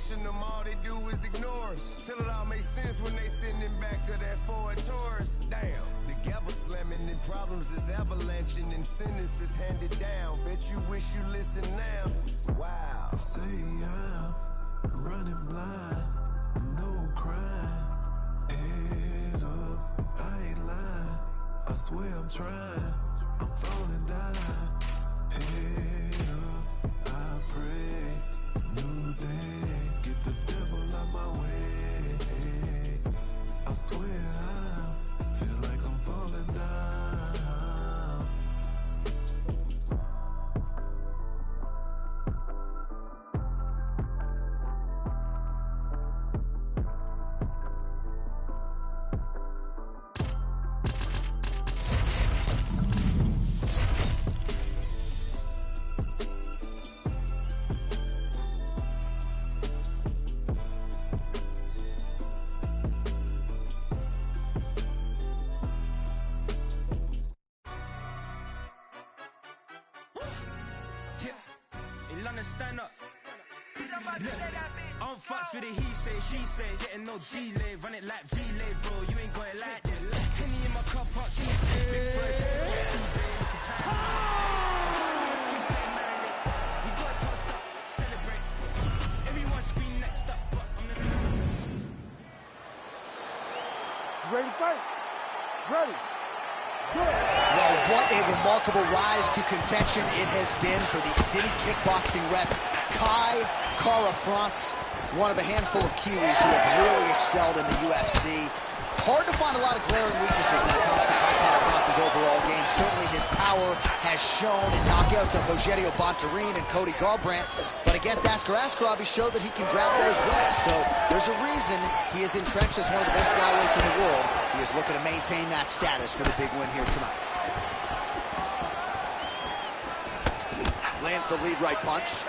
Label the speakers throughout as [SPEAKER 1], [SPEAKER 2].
[SPEAKER 1] caution them, all they do is ignore us. Till it all makes sense when they sitting in back of that Ford Taurus. Damn, the gavel slamming and problems is avalanching and sentences handed down. Bet you wish you listened now. Wow.
[SPEAKER 2] Say I'm running blind, no crime. Head up, I ain't lying. I swear I'm trying. I'm falling down. Head up, I pray. New day, get the devil out my way. I swear I feel like I'm falling down.
[SPEAKER 3] Stand up. I'm fucks with it, he say, she say, getting no delay, run it like relay, bro. You ain't got it like this. Henny in my cup, hot Tuesday, big fudge, we got tossed up, celebrate. Everyone scream next up, but I'm in the
[SPEAKER 4] ready to fight? Ready.
[SPEAKER 5] Well, what a remarkable rise to contention it has been for the city kickboxing rep, Kai Kara-France, one of a handful of Kiwis who have really excelled in the UFC. Hard to find a lot of glaring weaknesses when it comes to Kai Kara-France's overall game. Certainly his power has shown in knockouts of Rogerio Bontorin and Cody Garbrandt, but against Askar Askarov, he showed that he can grab there as well. So there's a reason he is entrenched as one of the best flyweights in the world. He is looking to maintain that status with a big win here tonight. Lands the lead right punch.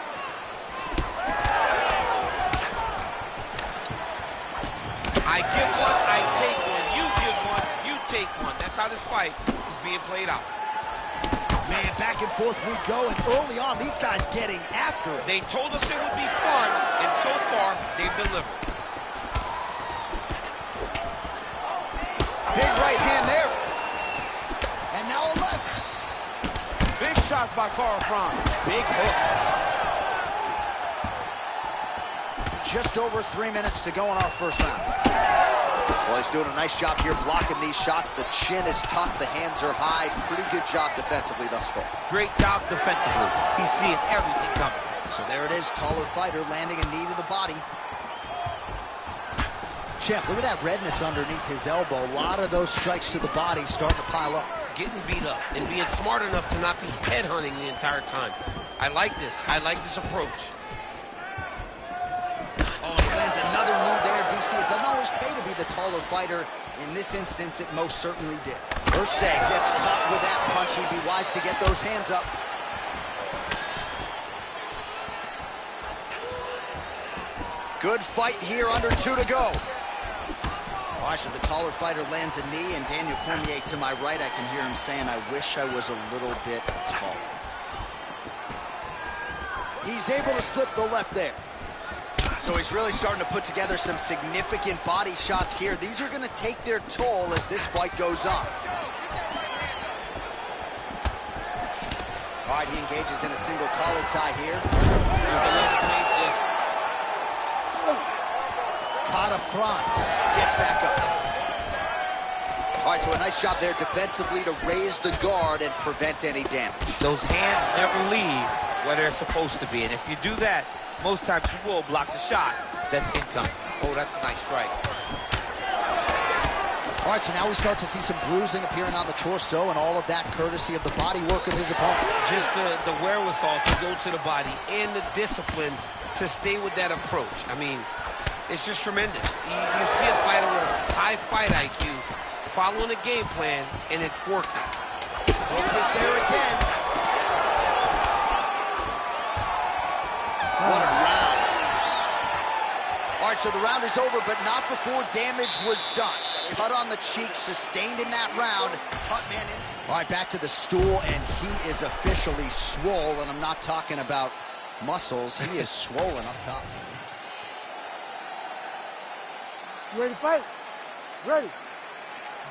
[SPEAKER 6] I give one, I take one. You give one, you take one. That's how this fight is being played out.
[SPEAKER 5] Man, back and forth we go, and early on, these guys getting after it.
[SPEAKER 6] They told us it would be fun, and so far, they've delivered.
[SPEAKER 5] Big right hand there. And now a left.
[SPEAKER 6] Big shots by Kara-France.
[SPEAKER 5] Big hook. Just over 3 minutes to go in our first round. Well, he's doing a nice job here blocking these shots. The chin is tucked, the hands are high. Pretty good job defensively thus far.
[SPEAKER 6] Great job defensively. He's seeing everything coming.
[SPEAKER 5] So there it is, taller fighter landing a knee to the body. Champ, look at that redness underneath his elbow. A lot of those strikes to the body starting to pile up.
[SPEAKER 6] Getting beat up and being smart enough to not be headhunting the entire time. I like this. I like this approach.
[SPEAKER 5] Oh, he lands another knee there, DC. It doesn't always pay to be the taller fighter. In this instance, it most certainly did. Ursay gets caught with that punch. He'd be wise to get those hands up. Good fight here, under 2 to go. All right, so the taller fighter lands a knee, and Daniel Cormier to my right, I can hear him saying, I wish I was a little bit taller. He's able to slip the left there. So he's really starting to put together some significant body shots here. These are going to take their toll as this fight goes on. All right, he engages in a single collar tie here.
[SPEAKER 6] There's a levitate lift.
[SPEAKER 5] Kara-France gets back up. All right, so a nice job there defensively to raise the guard and prevent any damage.
[SPEAKER 6] Those hands never leave where they're supposed to be, and if you do that, most times you will block the shot that's incoming. Oh, that's a nice strike.
[SPEAKER 5] All right, so now we start to see some bruising appearing on the torso, and all of that courtesy of the body work of his opponent.
[SPEAKER 6] Just the wherewithal to go to the body and the discipline to stay with that approach. I mean, it's just tremendous. You see a fighter with a high fight IQ following a game plan, and it's working.
[SPEAKER 5] Focus there again. What a round. All right, so the round is over, but not before damage was done. Cut on the cheek, sustained in that round. Cut man in. All right, back to the stool, and he is officially swole, and I'm not talking about muscles. He is swollen up top.
[SPEAKER 4] You ready to fight? Ready.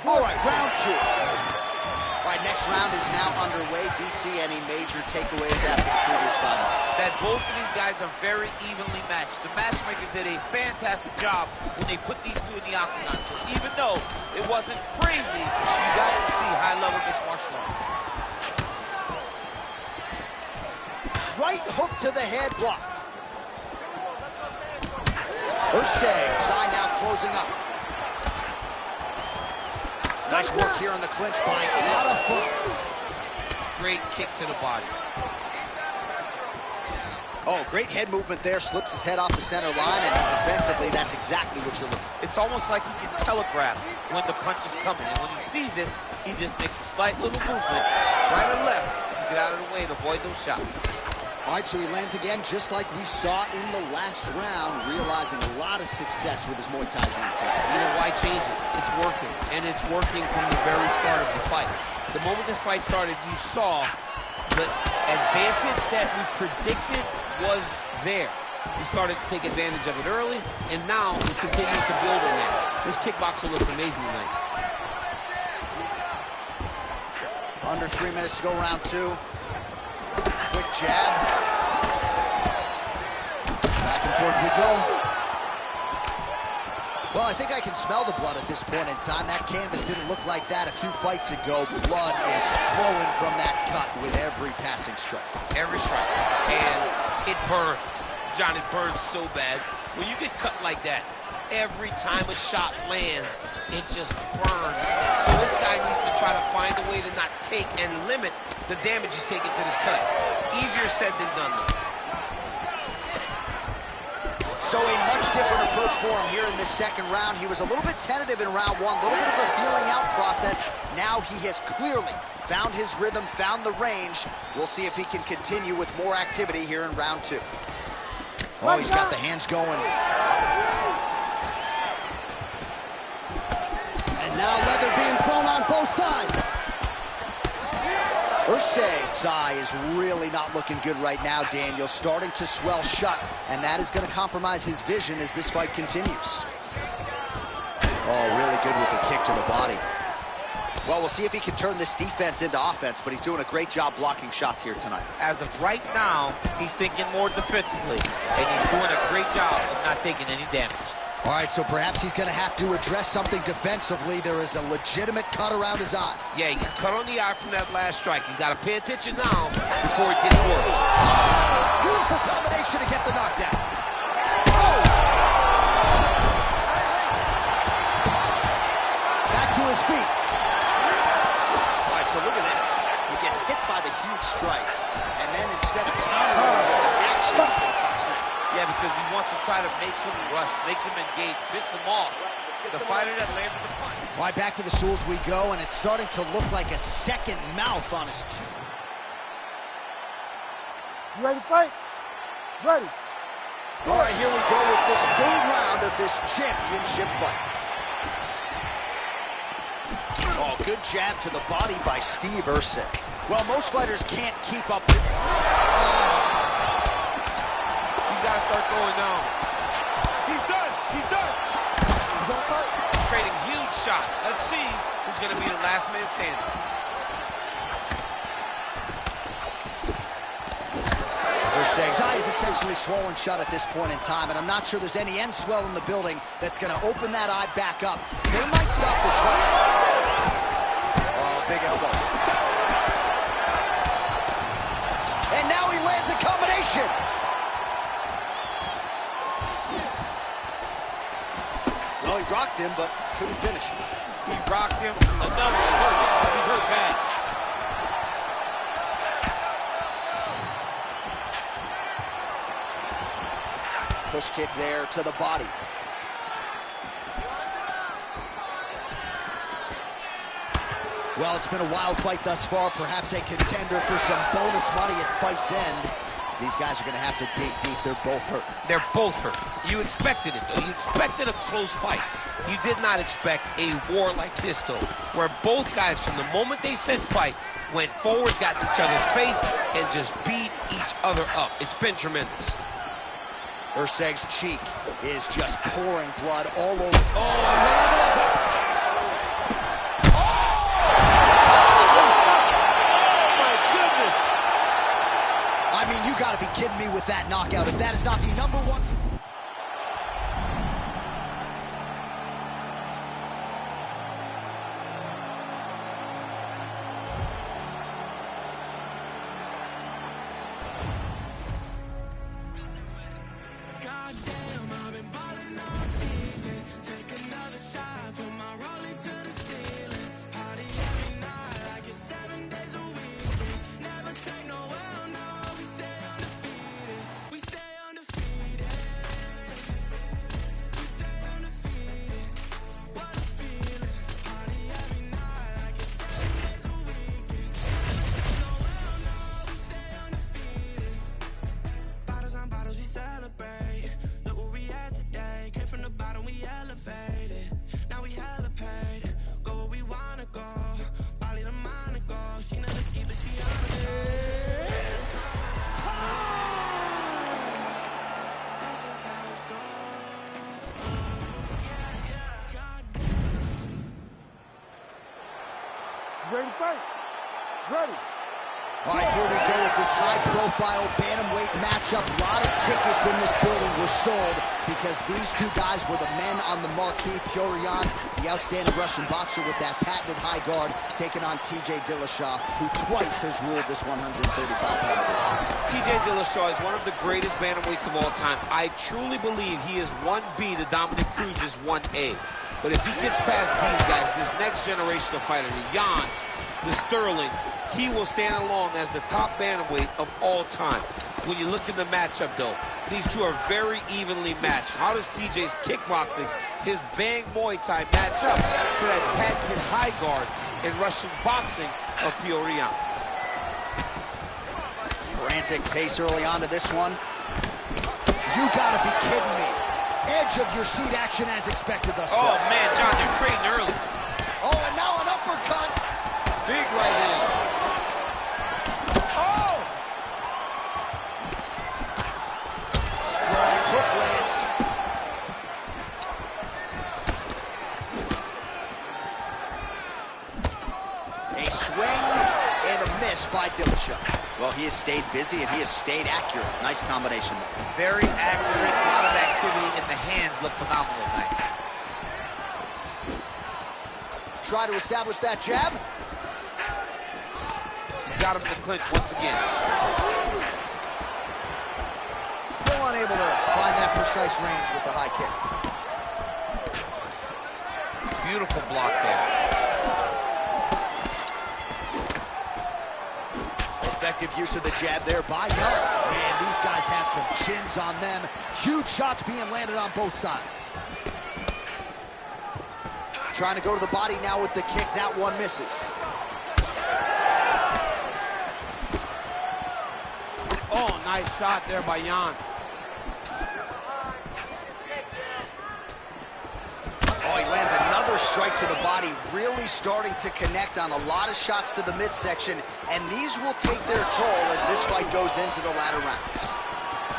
[SPEAKER 5] All right, round 2. All right, next round is now underway. DC, any major takeaways after the previous 5 minutes?
[SPEAKER 6] That both of these guys are very evenly matched. The matchmakers did a fantastic job when they put these two in the octagon. So even though it wasn't crazy, you got to see high-level mixed martial arts.
[SPEAKER 5] Right hook to the head, blocked. Zai now closing up. Nice work here on the clinch by Frantz.
[SPEAKER 6] Great kick to the body.
[SPEAKER 5] Oh, great head movement there. Slips his head off the center line, and defensively, that's exactly what you're looking for.
[SPEAKER 6] It's almost like he can telegraph when the punch is coming. And when he sees it, he just makes a slight little movement, right or left, to get out of the way and avoid those shots.
[SPEAKER 5] All right, so he lands again, just like we saw in the last round, realizing a lot of success with his Muay Thai game.
[SPEAKER 6] You know, why change it? It's working, and it's working from the very start of the fight. The moment this fight started, you saw the advantage that we predicted was there. He started to take advantage of it early, and now he's continuing to build on that. This kickboxer looks amazing tonight.
[SPEAKER 5] Under 3 minutes to go, round 2. Quick jab. Back and forth we go. Well, I think I can smell the blood at this point in time. That canvas didn't look like that a few fights ago. Blood is flowing from that cut with every passing strike.
[SPEAKER 6] Every strike. And it burns. John, it burns so bad. When you get cut like that, every time a shot lands, it just burns. So this guy needs to try to find a way to not take and limit the damage he's taking to this cut. Easier said than done, though.
[SPEAKER 5] So a much different approach for him here in this second round. He was a little bit tentative in round 1, a little bit of a feeling out process. Now he has clearly found his rhythm, found the range. We'll see if he can continue with more activity here in round 2. Oh, he's got the hands going. And now leather being thrown on both sides. Zai is really not looking good right now, Daniel. Starting to swell shut, and that is going to compromise his vision as this fight continues. Oh, really good with the kick to the body. Well, we'll see if he can turn this defense into offense, but he's doing a great job blocking shots here tonight.
[SPEAKER 6] As of right now, he's thinking more defensively, and he's doing a great job of not taking any damage.
[SPEAKER 5] All right, so perhaps he's going to have to address something defensively. There is a legitimate cut around his eye.
[SPEAKER 6] Yeah, he got cut on the eye from that last strike. He's got to pay attention now before it gets worse.
[SPEAKER 5] Beautiful combination to get the knockdown. Oh! Back to his feet. All right, so look at this. He gets hit by the huge strike, and then instead of countering with an action, he's going to touch that.
[SPEAKER 6] Yeah, because he wants to try to make him rush, make him engage, piss him off. The fighter that landed the punch.
[SPEAKER 5] All right, back to the stools we go, and it's starting to look like a second mouth on his chin.
[SPEAKER 4] You ready to fight? Ready.
[SPEAKER 5] All right, here we go with this third round of this championship fight. Oh, good jab to the body by Steve Erceg. Well, most fighters can't keep up with it.
[SPEAKER 6] He's got to start going down. He's done. He's done. He's trading huge shots. Let's see who's going to be the last man standing.
[SPEAKER 5] Erceg's eye is essentially swollen shut at this point in time, and I'm not sure there's any end swell in the building that's going to open that eye back up. They might stop this fight. Oh, big elbow. And now he lands a combination. Well, he rocked him, but couldn't finish it.
[SPEAKER 6] He rocked him. Another hurt. He's hurt bad.
[SPEAKER 5] Push kick there to the body. Well, it's been a wild fight thus far. Perhaps a contender for some bonus money at fight's end. These guys are going to have to dig deep. They're both hurt.
[SPEAKER 6] They're both hurt. You expected it, though. You expected a close fight. You did not expect a war like this, though, where both guys, from the moment they said fight, went forward, got in each other's face, and just beat each other up. It's been tremendous.
[SPEAKER 5] Urseg's cheek is just pouring blood all over. I mean, you gotta be kidding me with that knockout. If that is not the #1.
[SPEAKER 3] Goddamn, I've been balling all season. Take another shot, put my rollie to the ceiling. Party every night like it's 7 days a week. Never take no L, no, we stay undefeated. We stay undefeated. We stay undefeated. What a feeling. Party every night like it's 7 days a week. Never take no L, no, we stay undefeated. Bottles on bottles, we celebrate. Look where we at today. Came from the bottom, we elevated. Now we hella paid. Go where we wanna go. Bali the mind go. She never ski, but she on the go. That's just how it goes.
[SPEAKER 4] You ready to fight? Ready.
[SPEAKER 5] All right, here we go with this high-profile bantamweight matchup. A lot of tickets in this building were sold because these two guys were the men on the marquee. Pyotr, the outstanding Russian boxer with that patented high guard, taking on TJ Dillashaw, who twice has ruled this 135-pound division.
[SPEAKER 6] TJ Dillashaw is one of the greatest bantamweights of all time. I truly believe he is 1B to Dominic Cruz's 1A. But if he gets past these guys, this next generation of fighter, the Jans, the Sterlings, he will stand alone as the top bantamweight of all time. When you look at the matchup, though, these two are very evenly matched. How does TJ's kickboxing, his bang Muay Thai match up to that patented high guard in Russian boxing of Pyotr?
[SPEAKER 5] Frantic pace early on to this one. You gotta be kidding me. Edge of your seat action as expected thus far.
[SPEAKER 6] Oh, man, John, they're trading early.
[SPEAKER 5] Oh, and now an uppercut.
[SPEAKER 6] Big right hand.
[SPEAKER 5] Oh! Strong hook lands. A swing and a miss by Dillashaw. Well, he has stayed busy and he has stayed accurate. Nice combination there.
[SPEAKER 6] Very accurate, a lot of activity, and the hands look phenomenal tonight.
[SPEAKER 5] Try to establish that jab.
[SPEAKER 6] He's got him in the clinch once again.
[SPEAKER 5] Still unable to find that precise range with the high kick.
[SPEAKER 6] Beautiful block there.
[SPEAKER 5] Effective use of the jab there by Young. Man, these guys have some chins on them. Huge shots being landed on both sides. Trying to go to the body now with the kick. That one misses.
[SPEAKER 6] Oh, nice shot there by Jan.
[SPEAKER 5] Oh, he lands another strike to the body, really starting to connect on a lot of shots to the midsection, and these will take their toll as this fight goes into the latter rounds.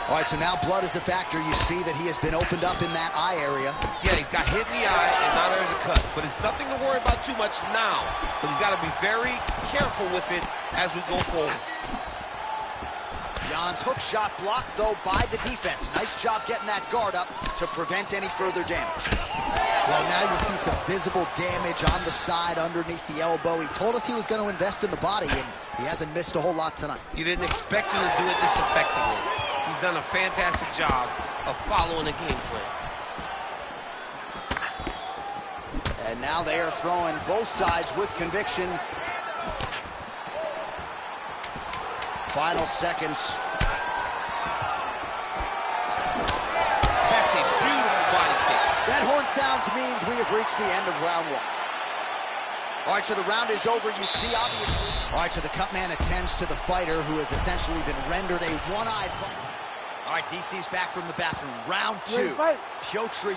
[SPEAKER 5] All right, so now blood is a factor. You see that he has been opened up in that eye area.
[SPEAKER 6] Yeah, he's got hit in the eye, and now there's a cut. But it's nothing to worry about too much now. But he's got to be very careful with it as we go forward.
[SPEAKER 5] Jan's hook shot blocked, though, by the defense. Nice job getting that guard up to prevent any further damage. Well, now you see some visible damage on the side underneath the elbow. He told us he was going to invest in the body, and he hasn't missed a whole lot tonight.
[SPEAKER 6] You didn't expect him to do it this effectively. He's done a fantastic job of following the game plan.
[SPEAKER 5] And now they are throwing both sides with conviction. Final seconds.
[SPEAKER 6] That's a beautiful body kick.
[SPEAKER 5] That horn sounds means we have reached the end of round one. All right, so the round is over. You see, obviously. All right, so the cut man attends to the fighter who has essentially been rendered a one-eyed fighter. All right, DC's back from the bathroom. Round 2. Piotr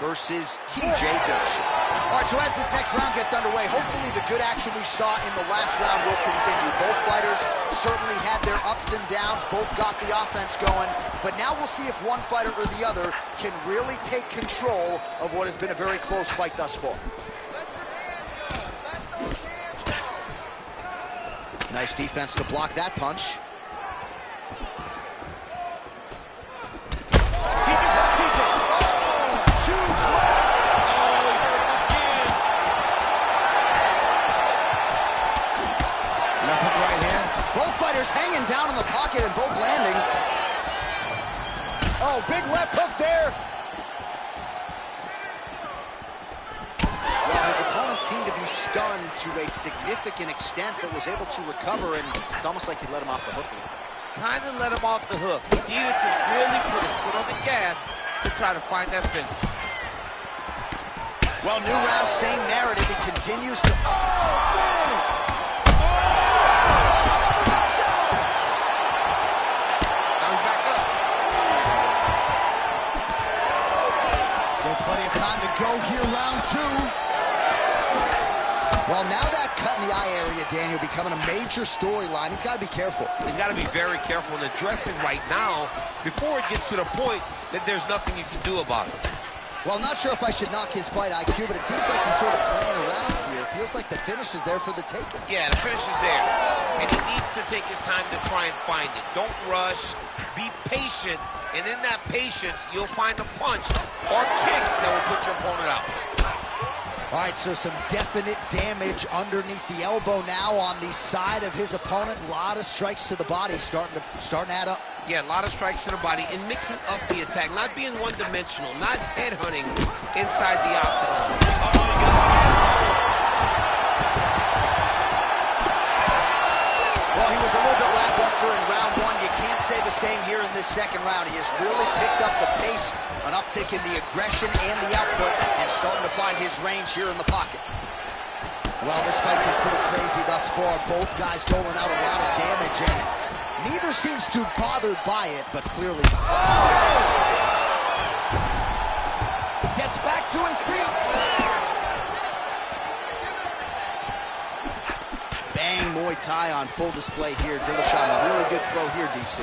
[SPEAKER 5] versus TJ Dillashaw. All right, so as this next round gets underway, hopefully the good action we saw in the last round will continue. Both fighters certainly had their ups and downs. Both got the offense going. But now we'll see if one fighter or the other can really take control of what has been a very close fight thus far. Nice defense to block that punch. Hanging down in the pocket and both landing. Oh, big left hook there. Well, his opponent seemed to be stunned to a significant extent, but was able to recover, and it's almost like he let him off the hook.
[SPEAKER 6] Kind of let him off the hook. He needed to really put his foot on the gas to try to find that finish.
[SPEAKER 5] Well, new round, same narrative. He continues to... Plenty of time to go here, round 2. Well, now that cut in the eye area, Daniel, becoming a major storyline. He's got to be careful. He's got to be very careful in addressing right now before it gets to the point that there's nothing you can do about it. Well, I'm not sure if I should knock his fight IQ, but it seems like he's sort of playing around here. It feels like the finish is there for the taking. Yeah, the finish is there. And he needs to take his time to try and find it. Don't rush. Be patient. And in that patience, you'll find a punch or kick that will put your opponent out. All right, so some definite damage underneath the elbow now on the side of his opponent. A lot of strikes to the body starting to add up. Yeah, a lot of strikes to the body and mixing up the attack, not being one-dimensional, not headhunting inside the octagon. Well, he was a little bit lackluster in round 1. You can't say the same here in this second round. He has really picked up the pace, an uptick in the aggression and the output, and starting to find his range here in the pocket. Well, this fight's been pretty crazy thus far. Both guys doling out a lot of damage, and neither seems too bothered by it, but clearly... Gets back to his feet. Bang, Muay Thai on full display here. Dillashaw, really good flow here, DC.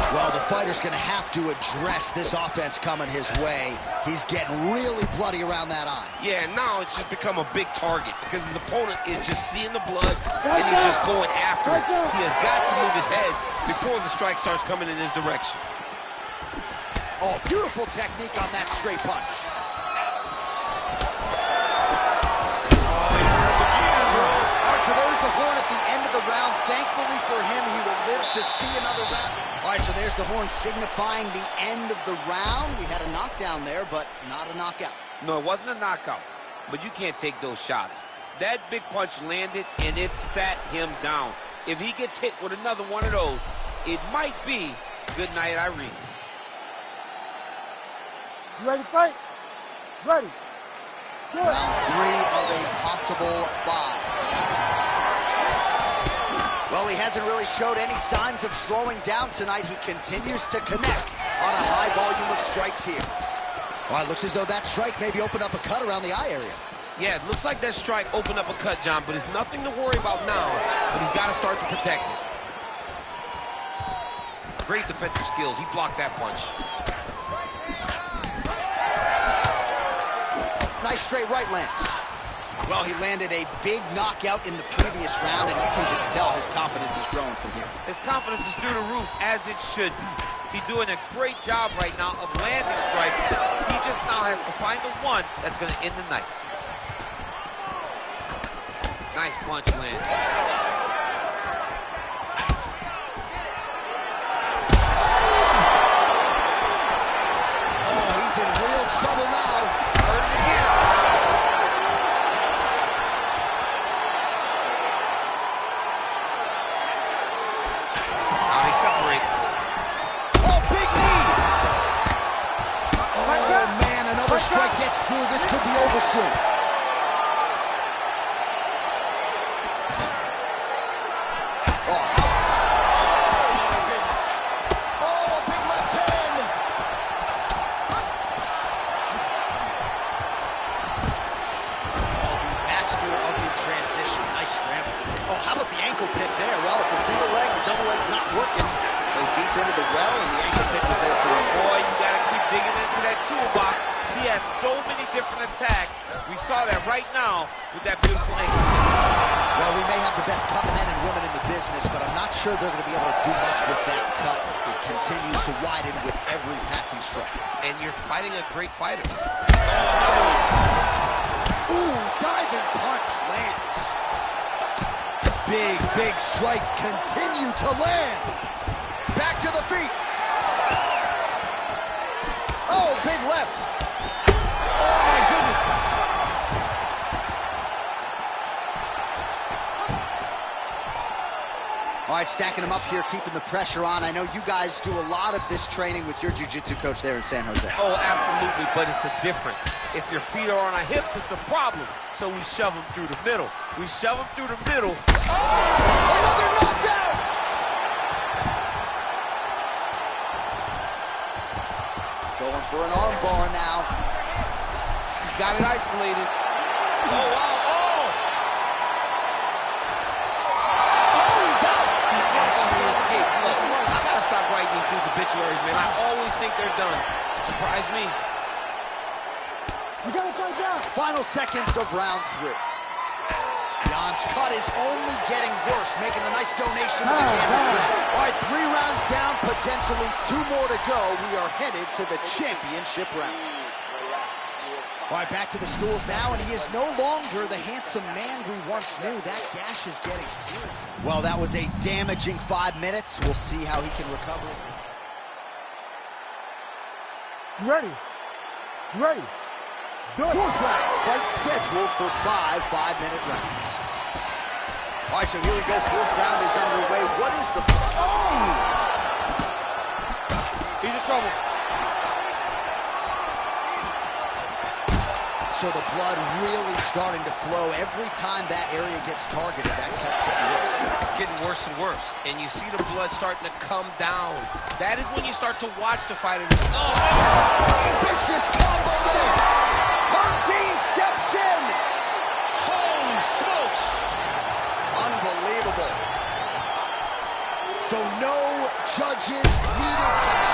[SPEAKER 5] Well, the fighter's going to have to address this offense coming his way. He's getting really bloody around that eye. Yeah, now it's just become a big target because his opponent is just seeing the blood and he's just going after it. He has got to move his head before the strike starts coming in his direction. Oh, beautiful technique on that straight punch. So there's the horn at the end of the round. Thankfully for him, he will live to see another round. All right, so there's the horn signifying the end of the round. We had a knockdown there, but not a knockout. No, it wasn't a knockout, but you can't take those shots. That big punch landed, and it sat him down. If he gets hit with another one of those, it might be good night, Irene.
[SPEAKER 4] You ready to fight? Ready. Good.
[SPEAKER 5] Round 3 of a possible 5. Well, he hasn't really showed any signs of slowing down tonight. He continues to connect on a high volume of strikes here. Well, it looks as though that strike maybe opened up a cut around the eye area. Yeah, it looks like that strike opened up a cut, John, but it's nothing to worry about now. But he's got to start to protect it. Great defensive skills. He blocked that punch. Nice straight right lands. Well, he landed a big knockout in the previous round, and you can just tell his confidence is growing from here. His confidence is through the roof, as it should be. He's doing a great job right now of landing strikes. He just now has to find the one that's going to end the night. Nice punch land. Oh, he's in real trouble now. Separate. Oh, big knee! Oh, man, another strike gets through. This could be over soon. Oh,
[SPEAKER 6] toolbox. He has so many different attacks. We saw that right now with that beautiful ankle.
[SPEAKER 5] Well, we may have the best cut men and women in the business, but I'm not sure they're going to be able to do much with that cut. It continues to widen with every passing strike.
[SPEAKER 6] And you're fighting a great fighter. Oh, another one.
[SPEAKER 5] Ooh, diving punch lands. Big strikes continue to land. Back to the feet. Oh, big left.
[SPEAKER 6] Oh, my goodness.
[SPEAKER 5] All right, stacking them up here, keeping the pressure on. I know you guys do a lot of this training with your jiu-jitsu coach there in San Jose.
[SPEAKER 6] Oh, absolutely, but it's a difference. If your feet are on our hips, it's a problem. So we shove them through the middle. We shove them through the middle. Oh!
[SPEAKER 5] Another knockdown! Going for an arm bar now.
[SPEAKER 6] He's got it isolated. Oh, wow. Oh!
[SPEAKER 5] Oh, he's out!
[SPEAKER 6] He actually escaped. Look, I gotta stop writing these dudes obituaries, man. I always think they're done. Surprise me.
[SPEAKER 4] You gotta fight down.
[SPEAKER 5] Final seconds of round 3. Jan's cut is only getting worse, making a nice donation to the canvas today. All right, 3 rounds down, potentially 2 more to go. We are headed to the championship rounds. All right, back to the stools now, and he is no longer the handsome man we once knew. That gash is getting serious. Well, that was a damaging 5 minutes. We'll see how he can recover.
[SPEAKER 4] You ready? You ready? Do it.
[SPEAKER 5] 4th round, fight scheduled for 5 5-minute rounds. All right, so here we go. 4th round is underway. What is the... Oh!
[SPEAKER 6] He's in trouble.
[SPEAKER 5] So the blood really starting to flow. Every time that area gets targeted, that cut's getting worse.
[SPEAKER 6] It's getting worse and worse. And you see the blood starting to come down. That is when you start to watch the fighter. Oh!
[SPEAKER 5] Vicious combo there! Dean steps in!
[SPEAKER 6] Holy smokes!
[SPEAKER 5] Unbelievable. So no judges needed.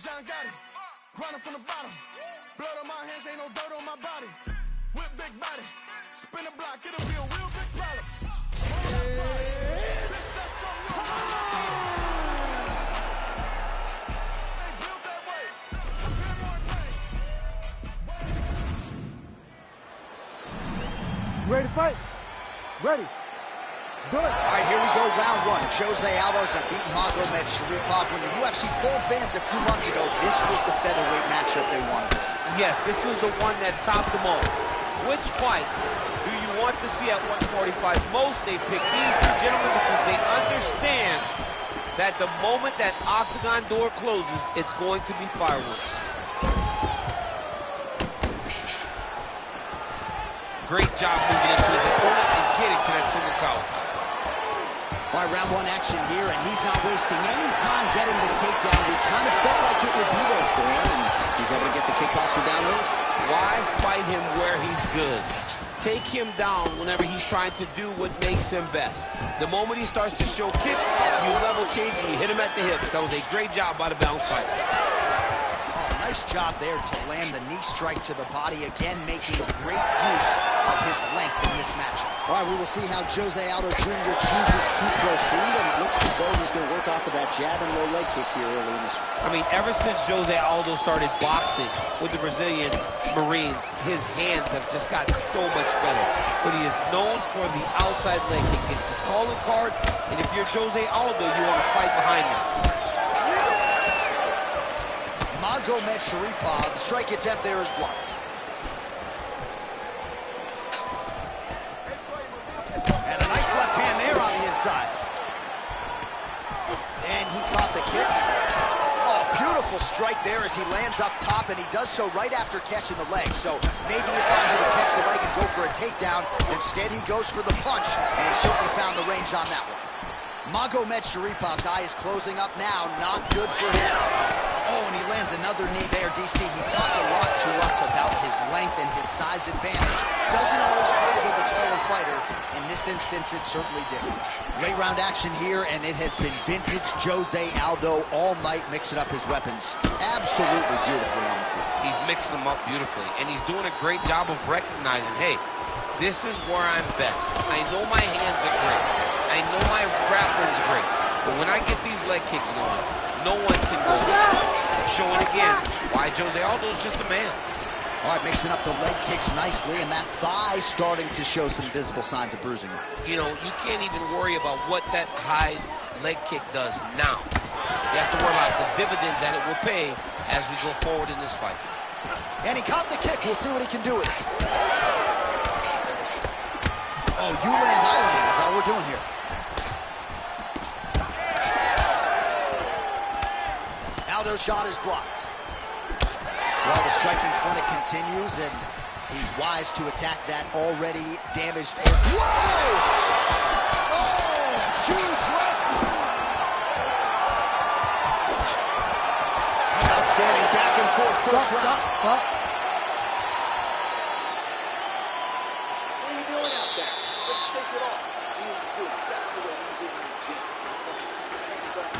[SPEAKER 3] John got it. Grinding from the bottom. Blood on my hands, ain't no dirt on my body. Whip big body. Spin the block, it'll be a real big problem.
[SPEAKER 4] You ready to fight? Ready. Do it.
[SPEAKER 5] All right, here we go, round 1. Jose Aldo's beaten Magomed Sharipov. When the UFC told fans a few months ago this was the featherweight matchup they wanted to see.
[SPEAKER 6] Yes, this was the one that topped them all. Which fight do you want to see at 145? Most, they pick these 2 gentlemen because they understand that the moment that octagon door closes, it's going to be fireworks. Great job moving into his opponent and getting to that single collar tie.
[SPEAKER 5] All right, round 1 action here, and he's not wasting any time getting the takedown. We kind of felt like it would be there for him, and he's able to get the kickboxer down early.
[SPEAKER 6] Why fight him where he's good? Take him down whenever he's trying to do what makes him best. The moment he starts to show kick, you level change and you hit him at the hips. That was a great job by the bounce fighter.
[SPEAKER 5] Nice job there to land the knee strike to the body, again making great use of his length in this matchup. All right, we will see how Jose Aldo Jr. chooses to proceed, and it looks as though he's going to work off of that jab and low leg kick here early in this one.
[SPEAKER 6] I mean, ever since Jose Aldo started boxing with the Brazilian Marines, his hands have just gotten so much better. But he is known for the outside leg kick. It's his calling card, and if you're Jose Aldo, you want to fight behind him.
[SPEAKER 5] Magomed Sharipov, strike attempt there is blocked. And a nice left hand there on the inside. And he caught the kick. Oh, beautiful strike there as he lands up top, and he does so right after catching the leg. So maybe he thought he would catch the leg and go for a takedown. Instead, he goes for the punch, and he certainly found the range on that one. Magomed Sharipov's eye is closing up now. Not good for him. Oh, and he lands another knee there, DC. He talked a lot to us about his length and his size advantage. Doesn't always play with a taller fighter. In this instance, it certainly did. Late round action here, and it has been vintage Jose Aldo all night, mixing up his weapons absolutely beautifully on the field.
[SPEAKER 6] He's mixing them up beautifully, and he's doing a great job of recognizing, hey, this is where I'm best. I know my hands are great. I know my grappling's great. But when I get these leg kicks going, no one can go. Showing again why Jose Aldo is just a man.
[SPEAKER 5] All right, mixing up the leg kicks nicely, and that thigh starting to show some visible signs of bruising.
[SPEAKER 6] You know, you can't even worry about what that high leg kick does now. You have to worry about the dividends that it will pay as we go forward in this fight.
[SPEAKER 5] And he caught the kick. We'll see what he can do with it. Oh, you land island is all we're doing here. Aldo's shot is blocked. Well, the striking clinic continues, and he's wise to attack that already damaged area. Whoa! Oh, huge left! Outstanding back and forth first round.
[SPEAKER 4] Stop.
[SPEAKER 7] What are you doing out there? Let's shake it off. We need to do exactly what we did in the gym. Hands up.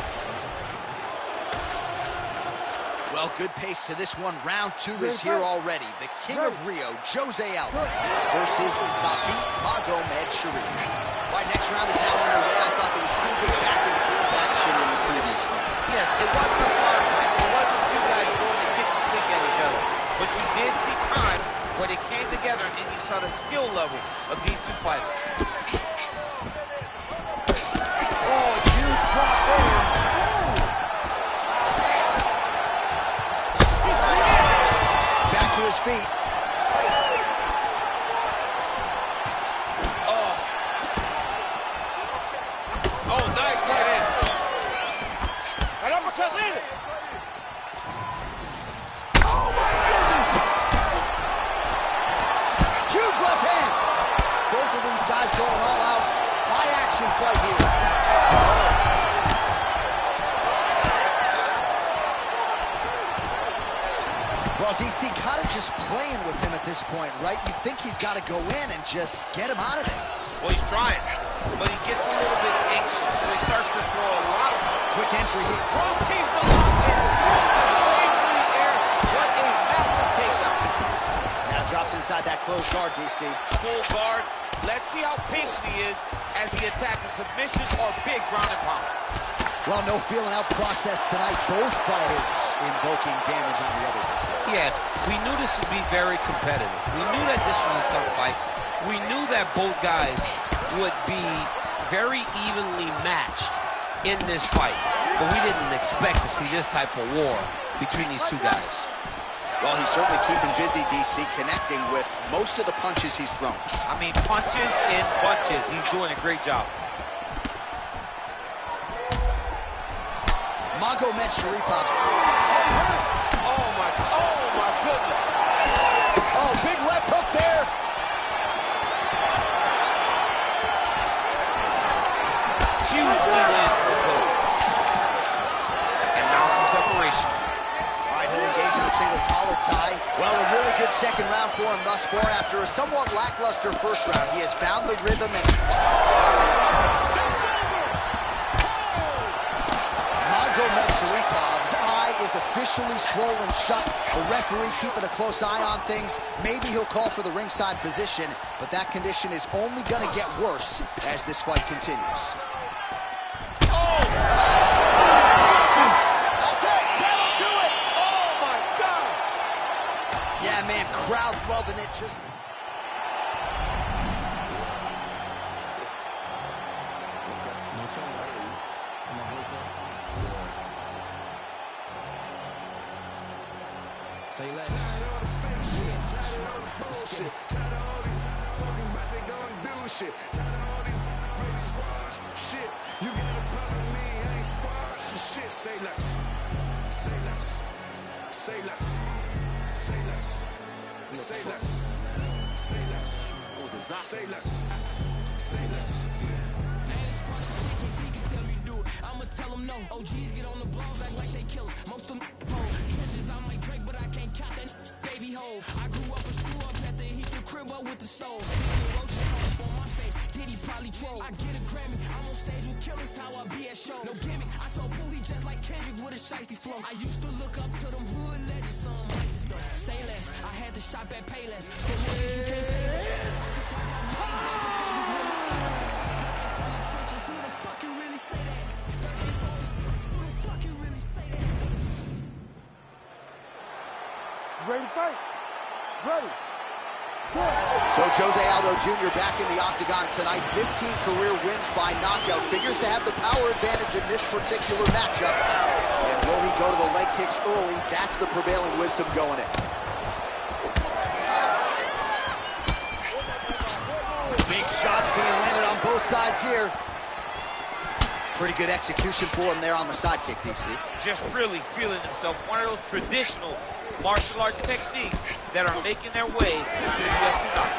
[SPEAKER 5] Well, good pace to this one. Round two is here already. The King of Rio, Jose Aldo, versus Zabit Magomed Sharipov. All right, next round is now underway. I thought there was pretty good back and forth action in the previous fight.
[SPEAKER 6] Yes, it wasn't a fire fight. It wasn't two guys going to kick and sink at each other. But you did see times where they came together and you saw the skill level of these two fighters.
[SPEAKER 5] Oh, huge block there. Ooh. Back to his feet.
[SPEAKER 6] Oh, nice right in. An uppercut, lead it. Oh, my goodness.
[SPEAKER 5] Huge left hand. Both of these guys going all out. High action fight here. Well, DC kind of just playing with him at this point, right? You think he's got to go in and just get him out of there.
[SPEAKER 6] Well, he's trying, but he gets a little bit anxious, so he starts to throw a lot of...
[SPEAKER 5] Quick entry here.
[SPEAKER 6] Rotates the lock and throws him way through the air. What a massive takedown.
[SPEAKER 5] Now drops inside that closed guard, DC.
[SPEAKER 6] Full guard. Let's see how patient he is as he attacks a submission or big ground and pound.
[SPEAKER 5] Well, no feeling out process tonight. Both fighters invoking damage on the other DC.
[SPEAKER 6] Yes, we knew this would be very competitive. We knew that this was a tough fight. We knew that both guys would be very evenly matched in this fight. But we didn't expect to see this type of war between these two guys.
[SPEAKER 5] Well, he's certainly keeping busy, DC, connecting with most of the punches he's thrown.
[SPEAKER 6] I mean, punches in bunches. He's doing a great job.
[SPEAKER 5] Magomed Sharipov's.
[SPEAKER 6] Oh my goodness.
[SPEAKER 5] Oh, big left hook there.
[SPEAKER 6] Huge knee lands for both. And now some separation.
[SPEAKER 5] All right, he'll engage in a single collar tie. Well, a really good second round for him thus far. After a somewhat lackluster first round, he has found the rhythm and... Magomed Sharipov's eye is officially swollen shut. The referee keeping a close eye on things. Maybe he'll call for the ringside position, but that condition is only going to get worse as this fight continues. That's it. That'll do it.
[SPEAKER 6] Oh my God.
[SPEAKER 5] Yeah, man, crowd loving it. Just...
[SPEAKER 7] No tone, right? Come on, voice up.
[SPEAKER 3] Say less.
[SPEAKER 1] Tired of all the fake shit, tired of all the bullshit, tired of all these talking about they gon' do shit, tired of all these ready squad shit. You got a problem with me, I ain't squad shit. Say less, say less, say less, say less, say less, say less, say less, say less.
[SPEAKER 3] I ain't sponsored shit, JC can tell me do it. I'ma tell them no. OGs get on the blogs, act like they killers. Most of them hoes. Trenches, I'm like Drake, but I can't count that baby hole. I grew up a screw up at the heat the crib up with the stove. 16 roaches trying up on my face. Diddy probably troll. I get a Grammy, I'm on stage with killers, how I be at shows. No gimmick, I told Pooh he just like Kendrick with a shiesty flow. I used to look up to them hood legends, some ices though. Say less, I had to shop at Payless. For ways you can't pay less. I just like I'm lazy, pretenders with my eyes. From the trenches, who the fuck can really say that? Who the fuck can really say that?
[SPEAKER 4] Ready to fight? Ready.
[SPEAKER 5] So Jose Aldo Jr. back in the octagon tonight. 15 career wins by knockout. Figures to have the power advantage in this particular matchup. And will he go to the leg kicks early? That's the prevailing wisdom going in. Big shots being landed on both sides here. Pretty good execution for him there on the side kick, DC.
[SPEAKER 6] Just really feeling himself. One of those traditional martial arts techniques that are making their way to the UFC knockout.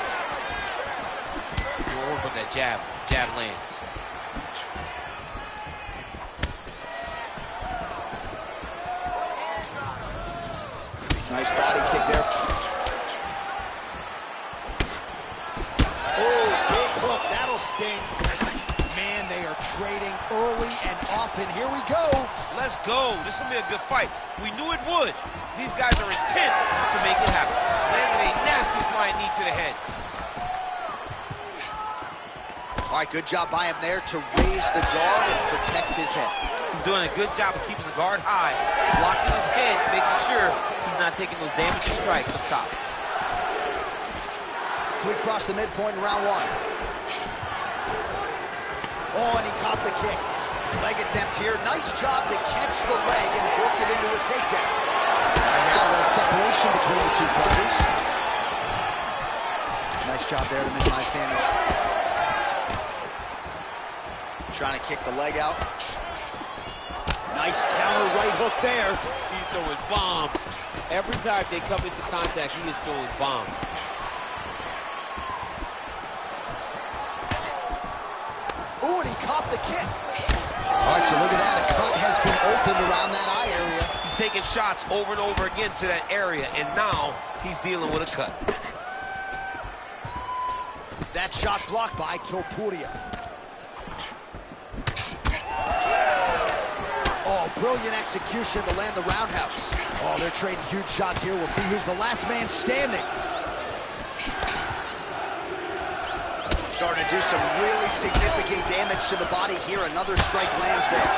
[SPEAKER 6] We'll work on that jab. Jab lands.
[SPEAKER 5] Nice body kick there. Oh, big hook. That'll sting. Man, they are trading early and often. Here we go.
[SPEAKER 6] Let's go. This will be a good fight. We knew it would. These guys are intent to make it happen. Landed a nasty flying knee to the head.
[SPEAKER 5] All right, good job by him there to raise the guard and protect his head.
[SPEAKER 6] He's doing a good job of keeping the guard high, blocking his head, making sure he's not taking those damaging strikes up top.
[SPEAKER 5] We cross the midpoint in round one. Oh, and he caught the kick. Leg attempt here. Nice job to catch the leg and work it into a takedown. And now a little separation between the two fighters. Nice job there to minimize damage. Trying to kick the leg out. Nice counter right hook there.
[SPEAKER 6] He's throwing bombs. Every time they come into contact, he is throwing bombs.
[SPEAKER 5] Ooh, and he caught the kick. All right, so look at that. A cut has been opened around that eye area.
[SPEAKER 6] He's taking shots over and over again to that area, and now he's dealing with a cut.
[SPEAKER 5] That shot blocked by Topuria. Oh, brilliant execution to land the roundhouse. Oh, they're trading huge shots here. We'll see who's the last man standing. Starting to do some really significant damage to the body here. Another strike lands there.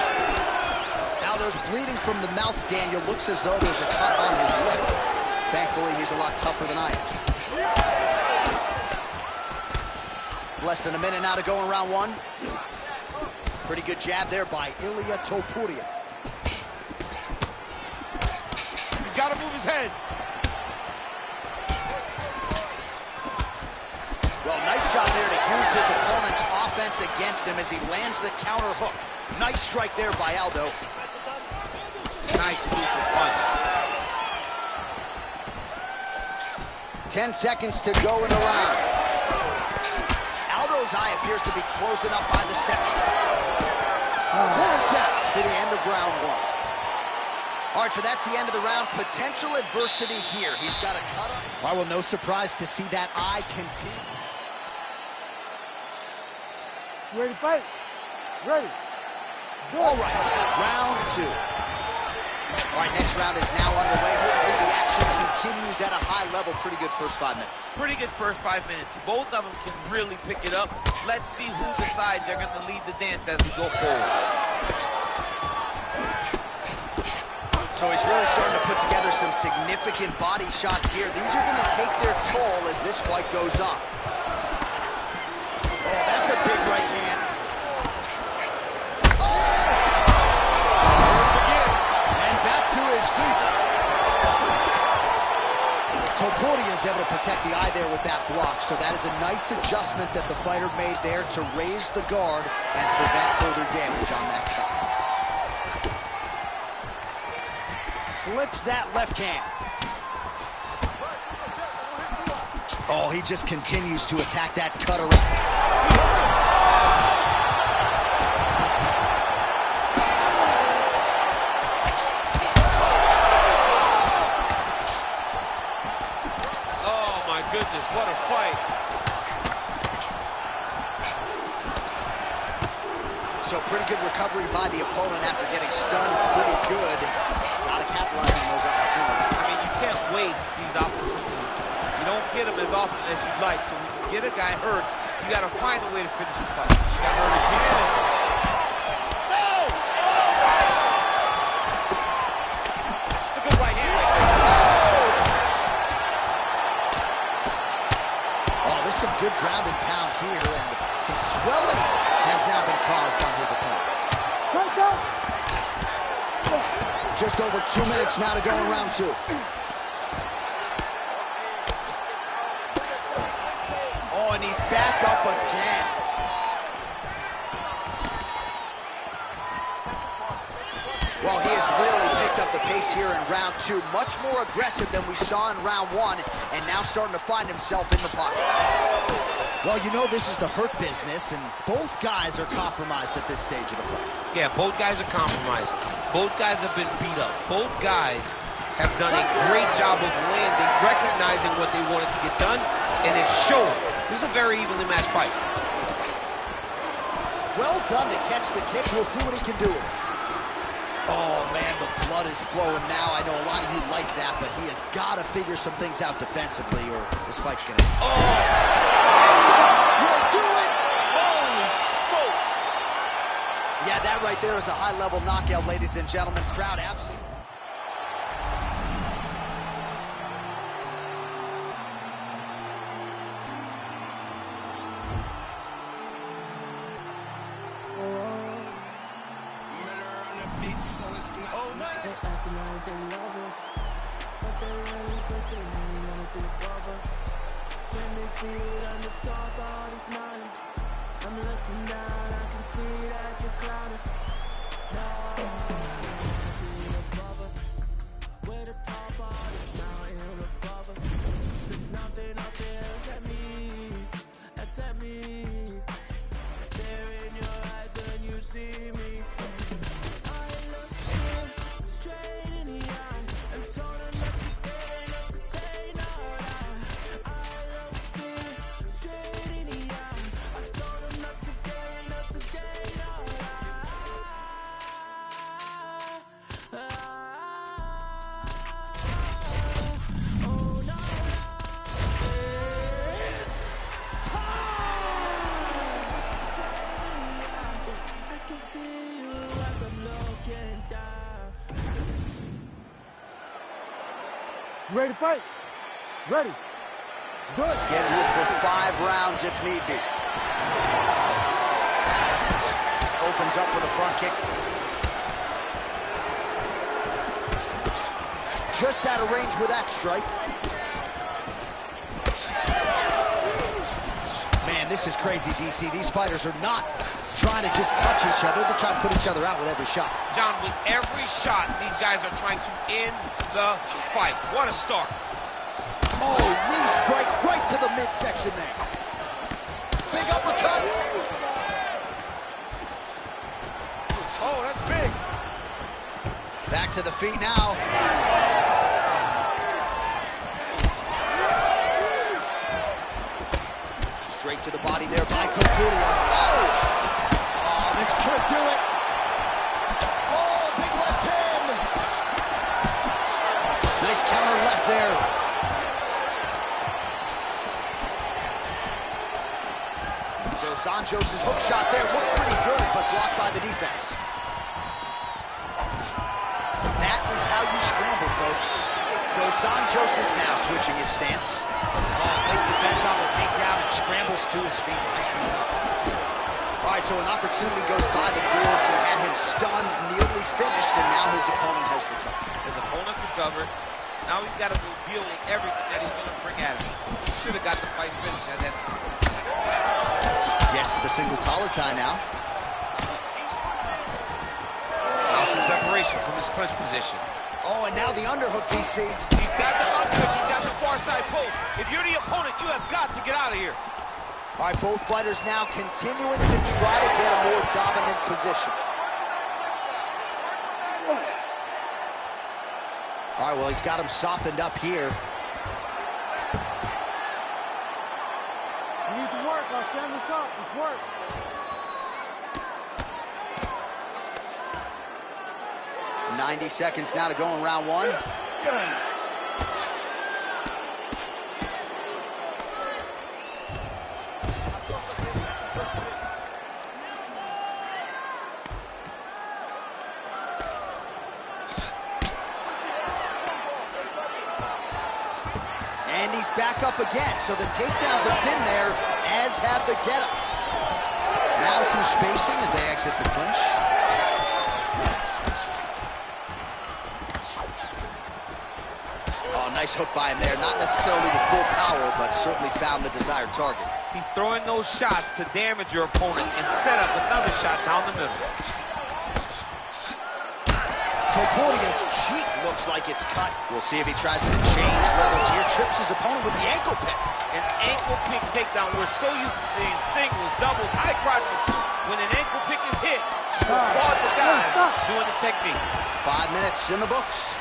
[SPEAKER 5] Aldo's bleeding from the mouth, Daniel. Looks as though there's a cut on his lip. Thankfully, he's a lot tougher than I am. Less than a minute now to go in round one. Pretty good jab there by Ilia Topuria.
[SPEAKER 6] He's got to move his head.
[SPEAKER 5] Well, nice job there to use his opponent's offense against him as he lands the counter hook. Nice strike there by Aldo.
[SPEAKER 6] Nice super punch.
[SPEAKER 5] 10 seconds to go in the round. Aldo's eye appears to be closing up by the second. 4 seconds for the end of round one. All right, so that's the end of the round. Potential adversity here. He's got a cut up. All right, well, no surprise to see that eye continue.
[SPEAKER 4] You ready to fight? Ready.
[SPEAKER 5] All right, round two. All right, next round is now underway. Hopefully the action continues at a high level. Pretty good first 5 minutes.
[SPEAKER 6] Pretty good first 5 minutes. Both of them can really pick it up. Let's see who decides they're going to lead the dance as we go forward.
[SPEAKER 5] So he's really starting to put together some significant body shots here. These are going to take their toll as this fight goes on. Oh, that's a big right hand. Oh! And back to his feet. to protect the eye there with that block. So that is a nice adjustment that the fighter made there to raise the guard and prevent further damage on that cut. Slips that left hand. Oh, he just continues to attack that cut around.
[SPEAKER 6] Goodness, what a fight.
[SPEAKER 5] So pretty good recovery by the opponent after getting stunned pretty good. Gotta capitalize on those opportunities.
[SPEAKER 6] I mean, you can't waste these opportunities. You don't get them as often as you'd like. So when you get a guy hurt, you gotta find a way to finish the fight. He got hurt again. No! It's a good right hand right there.
[SPEAKER 5] Some good ground and pound here, and some swelling has now been caused on his opponent. Just over 2 minutes now to go in round 2. Oh, and he's back up again. Well, he has really picked up the pace here in round 2. Much more aggressive than we saw in round 1, and now starting to find himself in the pocket. Well, you know this is the hurt business, and both guys are compromised at this stage of the fight.
[SPEAKER 6] Yeah, both guys are compromised. Both guys have been beat up. Both guys have done a great job of landing, recognizing what they wanted to get done, and it's showing. This is a very evenly matched fight.
[SPEAKER 5] Well done to catch the kick. We'll see what he can do with it. Oh, man, the blood is flowing now. I know a lot of you like that, but he has got to figure some things out defensively, or this fight's going to...
[SPEAKER 6] Oh!
[SPEAKER 5] Will do it!
[SPEAKER 6] Holy smokes!
[SPEAKER 5] Yeah, that right there is a high-level knockout, ladies and gentlemen. Crowd absolutely...
[SPEAKER 3] I'm looking down, I can see that you're clouded. Where the top of this mountain above us. There's nothing up there except me. There in your eyes when you see me. I look you straight in the eye and told her not today, no lie. I look you straight in the eye. I told her not today, no lie. Oh no, I can see you as I'm looking down.
[SPEAKER 4] You ready to fight? Ready. Let's do it.
[SPEAKER 5] Scheduled for 5 rounds if need be. Opens up with a front kick. Just out of range with that strike. Man, this is crazy, DC. These fighters are not trying to just touch each other. They're trying to put each other out with every shot.
[SPEAKER 6] John, with every shot, these guys are trying to end the fight. What a start.
[SPEAKER 5] Oh, knee strike right to the midsection there. Big uppercut.
[SPEAKER 6] Oh, that's big.
[SPEAKER 5] Back to the feet now. Straight to the body there by Topuria. Oh, this could do it. Oh, big left hand. Nice counter left there. Dos Anjos' hook shot there looked pretty good, but blocked by the defense. That is how you scramble, folks. Dos Anjos is now switching his stance. Oh, big defense on the takedown and scrambles to his feet. Nicely done. All right, so an opportunity goes by the boards. He had him stunned, nearly finished, and now his opponent has recovered.
[SPEAKER 6] His opponent recovered. Now he's got to deal with everything that he's going to bring at him. He should have got the fight finished at that time.
[SPEAKER 5] Gets to the single collar tie now.
[SPEAKER 6] Now some separation from his clinch position.
[SPEAKER 5] Oh, and now the underhook, DC.
[SPEAKER 6] He's got the underhook, he's got the far side post. If you're the opponent, you have got to get out of here.
[SPEAKER 5] All right, both fighters now continuing to try to get a more dominant position. All right, well, he's got him softened up here.
[SPEAKER 4] You need to work. I'll stand this up. Just work.
[SPEAKER 5] – 90 seconds now to go in round one. And he's back up again, so the takedowns have been there, as have the get-ups. Now some spacing as they exit the clinch. Oh, nice hook by him there. Not necessarily with full power, but certainly found the desired target.
[SPEAKER 6] He's throwing those shots to damage your opponent and set up another shot down the middle.
[SPEAKER 5] Topuria's cheek looks like it's cut. We'll see if he tries to change levels here. Trips his opponent with the ankle pick.
[SPEAKER 6] An ankle pick takedown. We're so used to seeing singles, doubles, high crotches. When an ankle pick is hit, applaud the guy doing the technique. 5
[SPEAKER 5] minutes in the books.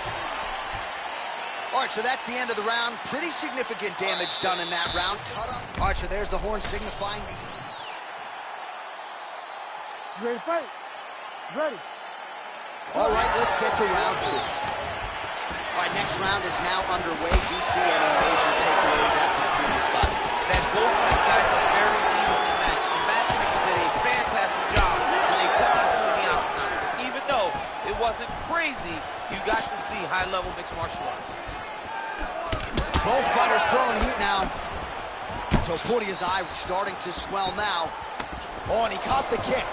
[SPEAKER 5] All right, so that's the end of the round. Pretty significant damage done in that round. Cut up. All right, so there's the horn signifying the...
[SPEAKER 4] You ready to fight? Ready.
[SPEAKER 5] All right, let's get to round two. All right, next round is now underway. DC, any major takeaways after the previous fight?
[SPEAKER 6] That both of these guys are very evenly matched. The matchmakers did a fantastic job when they put these two in the octagon. So even though it wasn't crazy, you got to see high-level mixed martial arts.
[SPEAKER 5] Both fighters throwing heat now. Topuria's eye starting to swell now. Oh, and he caught the kick.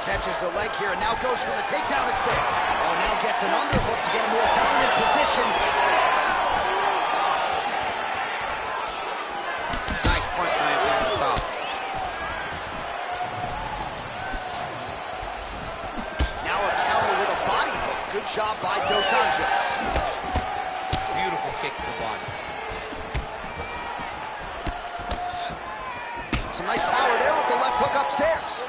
[SPEAKER 5] Catches the leg here and now goes for the takedown. It's there. Oh, now gets an underhook to get a more dominant position.
[SPEAKER 6] Nice punch land over the top.
[SPEAKER 5] Now a counter with a body hook. Good job by Dos Anjos.
[SPEAKER 6] Beautiful kick to the body.
[SPEAKER 5] Some nice power there with the left hook upstairs.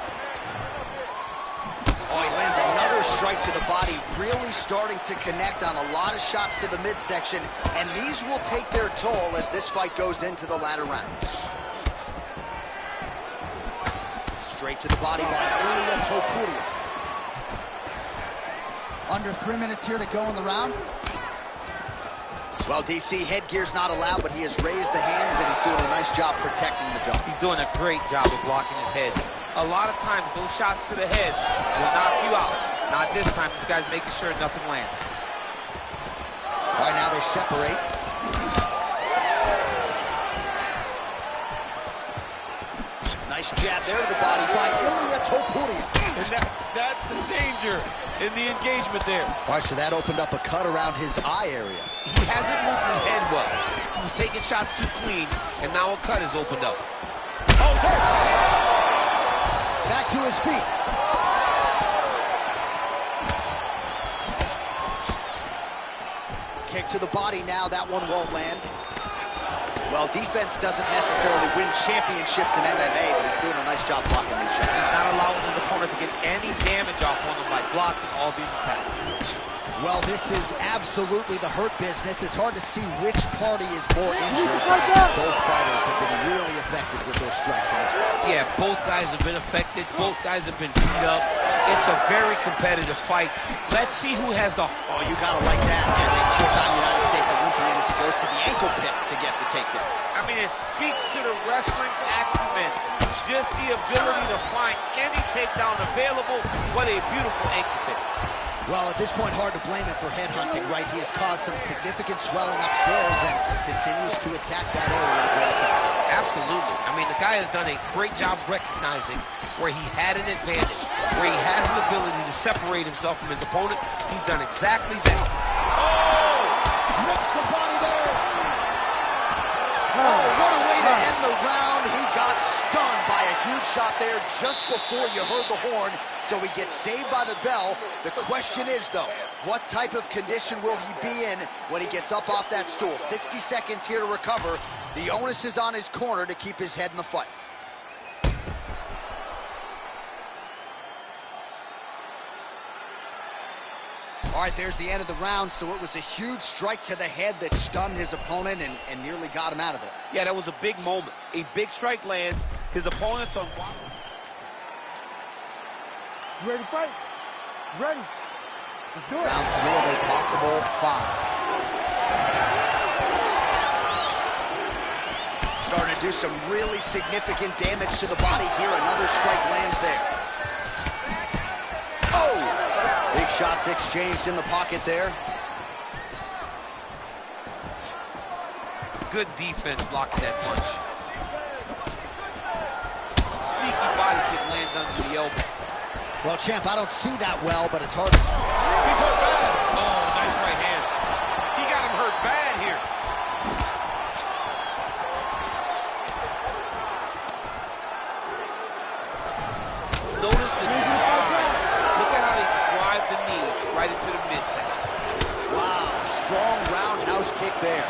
[SPEAKER 5] Oh, he lands another strike to the body, really starting to connect on a lot of shots to the midsection, and these will take their toll as this fight goes into the latter rounds. Straight to the body by Ilia Topuria. Under 3 minutes here to go in the round. Well, DC, headgear's not allowed, but he has raised the hands, and he's doing a nice job protecting the dome.
[SPEAKER 6] He's doing a great job of blocking his head. A lot of times, those shots to the head will knock you out. Not this time. This guy's making sure nothing lands.
[SPEAKER 5] All right, now they separate. Nice jab there to the body by Ilia Topuria.
[SPEAKER 6] And that's the danger in the engagement there.
[SPEAKER 5] All right, so that opened up a cut around his eye area.
[SPEAKER 6] He hasn't moved his head well. He was taking shots too clean, and now a cut is opened up. Oh,
[SPEAKER 5] back to his feet. Kick to the body now. That one won't land. Well, defense doesn't necessarily win championships in MMA, but he's doing a nice job blocking these shots.
[SPEAKER 6] He's not allowing his opponent to get any damage off on him by blocking all these attacks.
[SPEAKER 5] Well, this is absolutely the hurt business. It's hard to see which party is more injured. Both fighters have been really effective with their strikes in this fight.
[SPEAKER 6] Yeah, both guys have been affected. Both guys have been beat up. It's a very competitive fight. Let's see who has the...
[SPEAKER 5] Oh, you gotta like that as a two-time United States Olympian as he goes to the ankle pick to get the takedown.
[SPEAKER 6] I mean, it speaks to the wrestling acumen. Just the ability to find any takedown available. What a beautiful ankle pick.
[SPEAKER 5] Well, at this point, hard to blame him for headhunting, right? He has caused some significant swelling upstairs and continues to attack that area to great effect.
[SPEAKER 6] Absolutely. I mean, the guy has done a great job recognizing where he had an advantage, where he has an ability to separate himself from his opponent. He's done exactly that. Oh!
[SPEAKER 5] Hits the body there. Oh, what a way to end the round. He got stunned by a huge shot there just before you heard the horn, so he gets saved by the bell. The question is, though, what type of condition will he be in when he gets up off that stool? 60 seconds here to recover. The onus is on his corner to keep his head in the fight. All right, there's the end of the round, so it was a huge strike to the head that stunned his opponent and nearly got him out of there.
[SPEAKER 6] Yeah, that was a big moment. A big strike lands. His opponent's on...
[SPEAKER 4] You ready to fight? You ready? Let's do it.
[SPEAKER 5] Round 3 of a possible 5. Starting to do some really significant damage to the body here. Another strike lands there. Oh! Big shots exchanged in the pocket there.
[SPEAKER 6] Good defense blocking that punch. Sneaky body kick lands under the elbow.
[SPEAKER 5] Well, champ, I don't see that well, but it's hard.
[SPEAKER 6] He's hurt bad. Oh, nice right hand. He got him hurt bad here. Notice the drive. Look at how they drive the knees right into the midsection.
[SPEAKER 5] Wow, strong roundhouse kick there.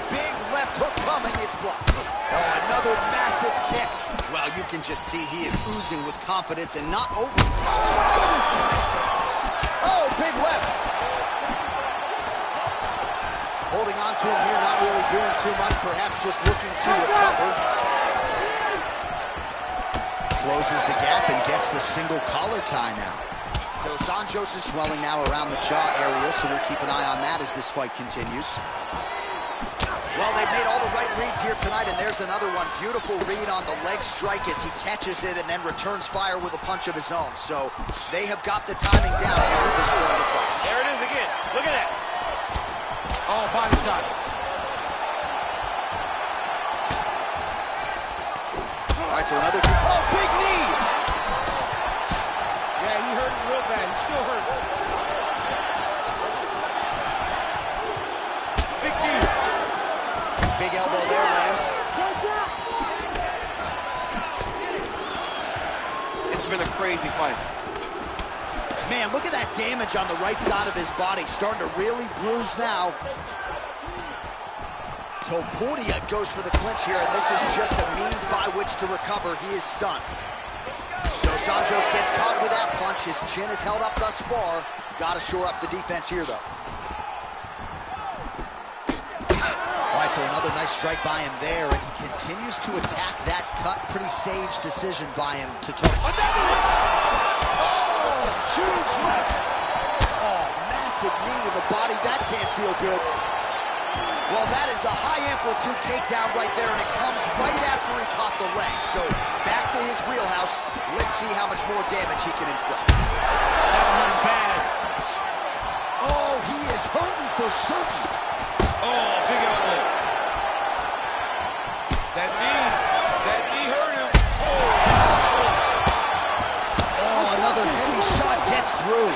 [SPEAKER 5] Big left hook coming, it's blocked. Oh, another massive kick. Well, you can just see he is oozing with confidence and not over. Oh, big left. Holding on to him here, not really doing too much, perhaps just looking to recover. Closes the gap and gets the single collar tie now. Dos Anjos is swelling now around the jaw area, so we'll keep an eye on that as this fight continues. Well, they've made all the right reads here tonight, and there's another one. Beautiful read on the leg strike as he catches it and then returns fire with a punch of his own. So they have got the timing down here at this point of the fight.
[SPEAKER 6] There it is again. Look at that. Oh, body shot.
[SPEAKER 5] All right, so another... Oh, big knee!
[SPEAKER 6] Yeah, he hurt him real bad. He's still hurt. Big knee.
[SPEAKER 5] Big elbow there, Lance.
[SPEAKER 6] It's been a crazy fight.
[SPEAKER 5] Man, look at that damage on the right side of his body. Starting to really bruise now. Topuria goes for the clinch here, and this is just a means by which to recover. He is stunned. Dos Anjos gets caught with that punch. His chin is held up thus far. Got to shore up the defense here, though. All right, so another nice strike by him there, and he continues to attack that cut. Pretty sage decision by him to Topuria. Oh, huge left. Oh, massive knee to the body. That can't feel good. Well, that is a high-amplitude takedown right there, and it comes right after he caught the leg. So back to his wheelhouse. Let's see how much more damage he can inflict.
[SPEAKER 6] That hurt him bad.
[SPEAKER 5] Oh, he is hurting for certain.
[SPEAKER 6] Oh, big elbow. That knee hurt him.
[SPEAKER 5] Oh, another heavy shot gets through.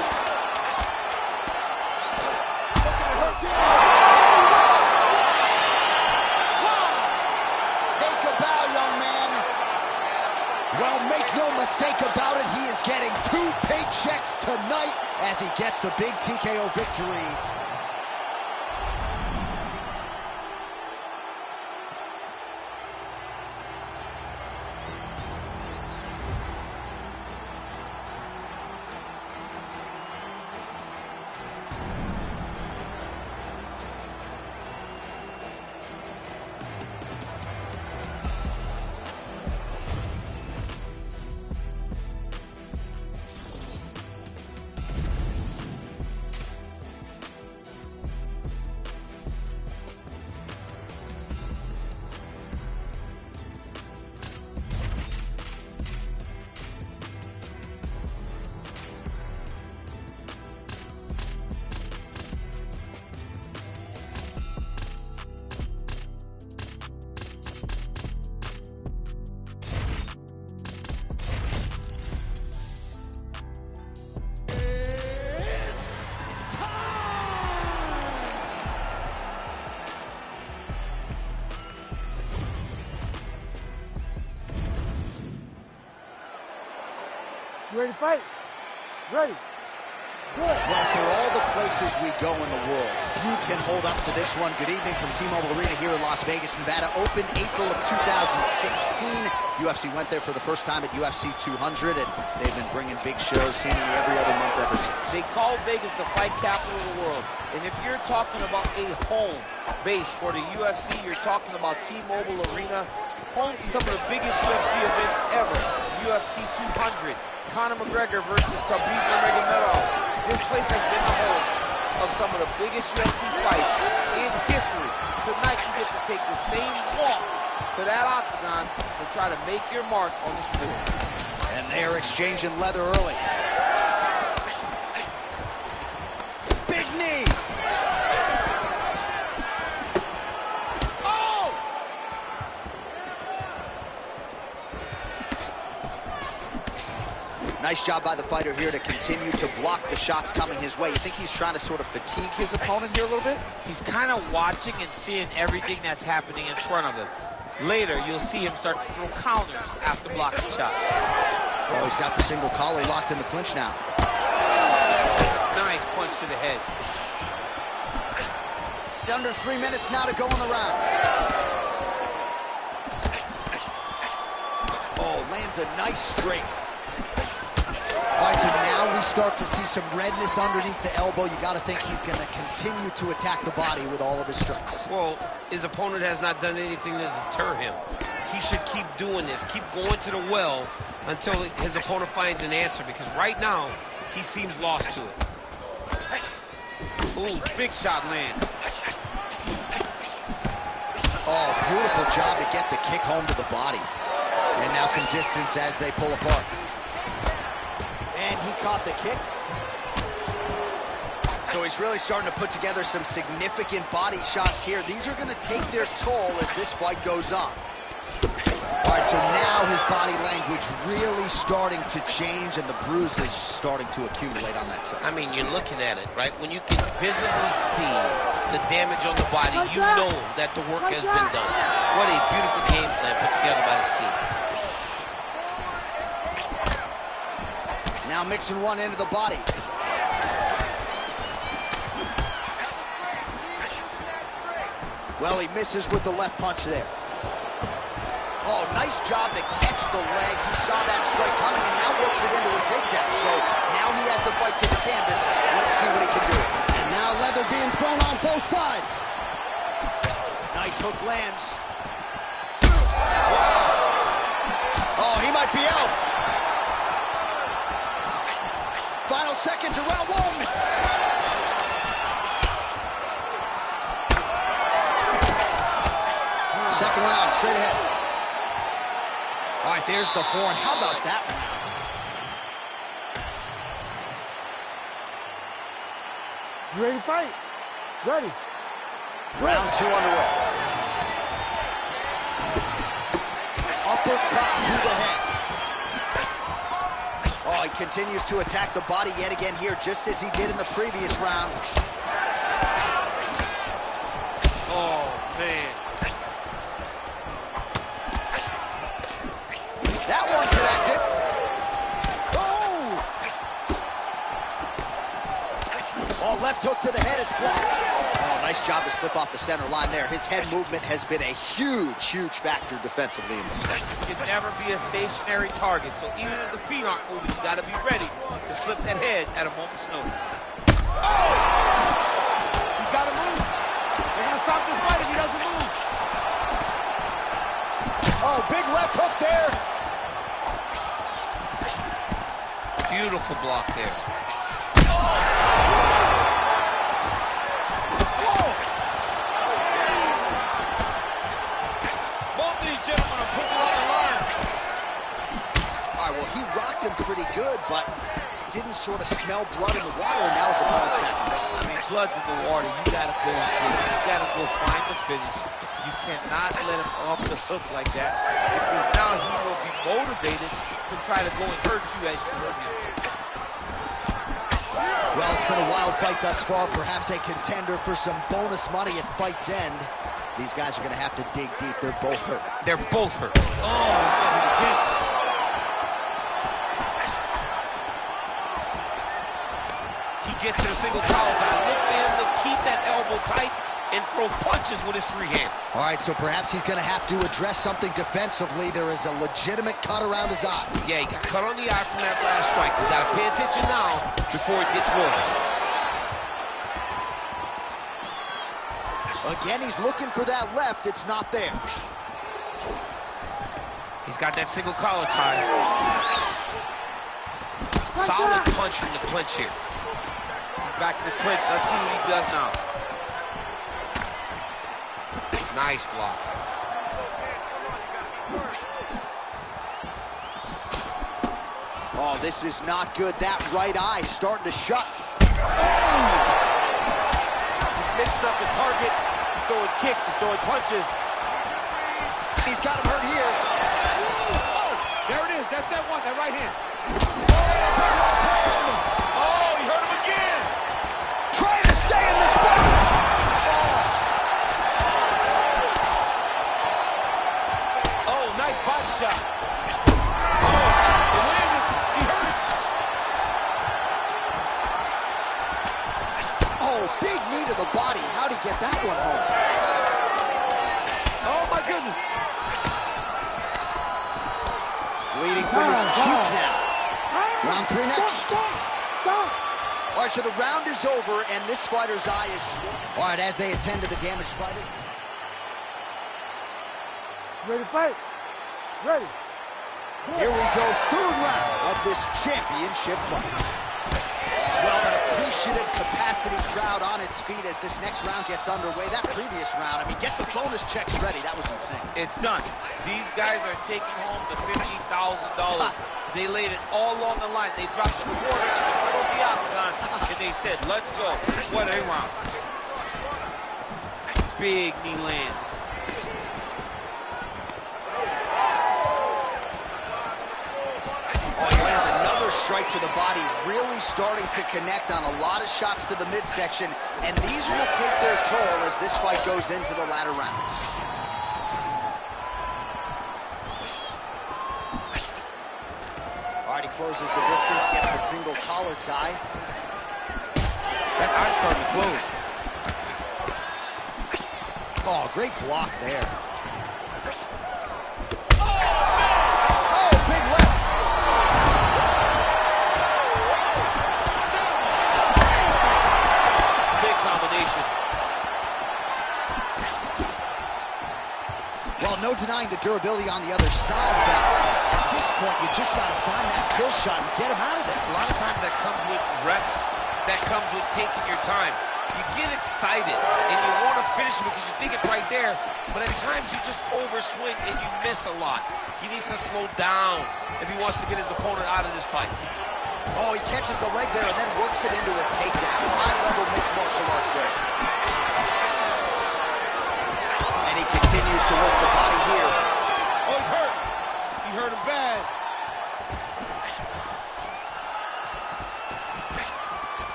[SPEAKER 5] Take a bow, young man. Well, make no mistake about it, he is getting 2 paychecks tonight as he gets the big TKO victory.
[SPEAKER 4] ready to fight? Ready. Good.
[SPEAKER 5] Well, for all the places we go in the world, few can hold up to this one. Good evening from T-Mobile Arena here in Las Vegas, Nevada. Opened April of 2016. UFC went there for the first time at UFC 200, and they've been bringing big shows seemingly every other month ever since.
[SPEAKER 6] They call Vegas the fight capital of the world. And if you're talking about a home base for the UFC, you're talking about T-Mobile Arena, home to some of the biggest UFC events ever. UFC 200, Conor McGregor versus Khabib Nurmagomedov. This place has been the home of some of the biggest UFC fights in history. Tonight you get to take the same walk to that octagon to try to make your mark on the sport.
[SPEAKER 5] And they are exchanging leather early. Big knee.
[SPEAKER 6] Oh!
[SPEAKER 5] Nice job by the fighter here to continue to block the shots coming his way. You think he's trying to sort of fatigue his opponent here a little bit?
[SPEAKER 6] He's kind of watching and seeing everything that's happening in front of him. Later, you'll see him start to throw counters after blocking shots.
[SPEAKER 5] Oh, he's got the single collar locked in the clinch now.
[SPEAKER 6] Nice punch to the head.
[SPEAKER 5] Under 3 minutes now to go in the round. Oh, lands a nice straight. All right, so now we start to see some redness underneath the elbow. You got to think he's going to continue to attack the body with all of his strikes.
[SPEAKER 6] Well, his opponent has not done anything to deter him. He should keep doing this, keep going to the well until his opponent finds an answer, because right now, he seems lost to it. Ooh, big shot land.
[SPEAKER 5] Oh, beautiful job to get the kick home to the body. And now some distance as they pull apart. And he caught the kick. So he's really starting to put together some significant body shots here. These are going to take their toll as this fight goes on. All right, so now his body language really starting to change, and the bruises starting to accumulate on that side.
[SPEAKER 6] I mean, you're looking at it, right? When you can visibly see the damage on the body, you know that the work has been done. What a beautiful game plan put together by this team.
[SPEAKER 5] Now mixing one into the body. Well, he misses with the left punch there. Oh, nice job to catch the leg. He saw that strike coming and now works it into a takedown. So now he has the fight to the canvas. Let's see what he can do. And now leather being thrown on both sides. Nice hook lands. Oh, he might be out. Final seconds of round one. Second round, straight ahead. All right, there's the horn. How about that one?
[SPEAKER 4] You ready to fight? Ready.
[SPEAKER 5] Round two underway. Uppercut to the head. Oh, he continues to attack the body yet again here, just as he did in the previous round.
[SPEAKER 6] Oh, man.
[SPEAKER 5] That one connected. Oh! Oh, left hook to the head is blocked. Oh, nice job to slip off the center line there. His head movement has been a huge, huge factor defensively in this fight.
[SPEAKER 6] You can never be a stationary target, so even if the feet aren't moving, you got to be ready to slip that head at a moment's notice. Oh! He's got to move. They're going to stop this fight if he doesn't move.
[SPEAKER 5] Oh, big left hook there.
[SPEAKER 6] Beautiful block there. Both of these gentlemen are putting it on the line.
[SPEAKER 5] All right, well, he rocked him pretty good, but didn't sort of smell blood in the water, and now his opponent's back.
[SPEAKER 6] I mean, blood's in the water. You got to go and get it. You got to go find the finish. You cannot let him off the hook like that, because now he will be motivated to try to go and hurt you as you hurt him.
[SPEAKER 5] Well, it's been a wild fight thus far, perhaps a contender for some bonus money at fight's end. These guys are going to have to dig deep. They're both hurt.
[SPEAKER 6] They're both hurt. Oh, He gets to the single collar tie. Look for him to keep that elbow tight and throw punches with his free hand.
[SPEAKER 5] All right, so perhaps he's going to have to address something defensively. There is a legitimate cut around his eye.
[SPEAKER 6] Yeah, he got cut on the eye from that last strike. We got to pay attention now before it gets worse.
[SPEAKER 5] Again, he's looking for that left. It's not there.
[SPEAKER 6] He's got that single collar tie. Solid punch from the clinch here. He's back in the clinch. Let's see what he does now. Nice block.
[SPEAKER 5] Oh, this is not good. That right eye starting to shut.
[SPEAKER 6] He's mixing up his target. He's throwing kicks. He's throwing punches.
[SPEAKER 5] He's got him hurt here.
[SPEAKER 6] Oh, there it is. That's that one, that right hand.
[SPEAKER 5] Left hand.
[SPEAKER 6] Oh, he hurt him again.
[SPEAKER 5] Trying to stay in this fight.
[SPEAKER 6] Oh, nice body shot. Oh, it landed. He hurt him.
[SPEAKER 5] Oh, big knee to the body. How'd he get that one home?
[SPEAKER 6] Oh, my goodness.
[SPEAKER 5] Bleeding from his cheek now. Round 3 next.
[SPEAKER 4] Stop!
[SPEAKER 5] All right, so the round is over, and this fighter's eye is... All right, as they attend to the damaged fighter.
[SPEAKER 4] Ready to fight? Ready.
[SPEAKER 5] Here we go, 3rd round of this championship fight. Well, an appreciative capacity crowd on its feet as this next round gets underway. That previous round, I mean, get the bonus checks ready. That was insane.
[SPEAKER 6] It's done. These guys are taking home the $50,000. They laid it all on the line. They dropped a quarter in the middle of the octagon, and they said, let's go. What a round. Big knee lands.
[SPEAKER 5] Oh, he lands another strike to the body, really starting to connect on a lot of shots to the midsection, and these will take their toll as this fight goes into the latter rounds. All right, he closes the distance, gets the single collar tie.
[SPEAKER 6] That eye's starting to close.
[SPEAKER 5] Oh, great block there. Well, no denying the durability on the other side, but at this point, you just got to find that kill shot and get him out of there.
[SPEAKER 6] A lot of times that comes with reps, that comes with taking your time. You get excited, and you want to finish it because you think it's right there, but at times you just overswing and you miss a lot. He needs to slow down if he wants to get his opponent out of this fight.
[SPEAKER 5] Oh, he catches the leg there and then works it into a takedown. High-level mixed martial arts there. And he continues to work the body here.
[SPEAKER 6] Oh, he's hurt. He hurt him bad.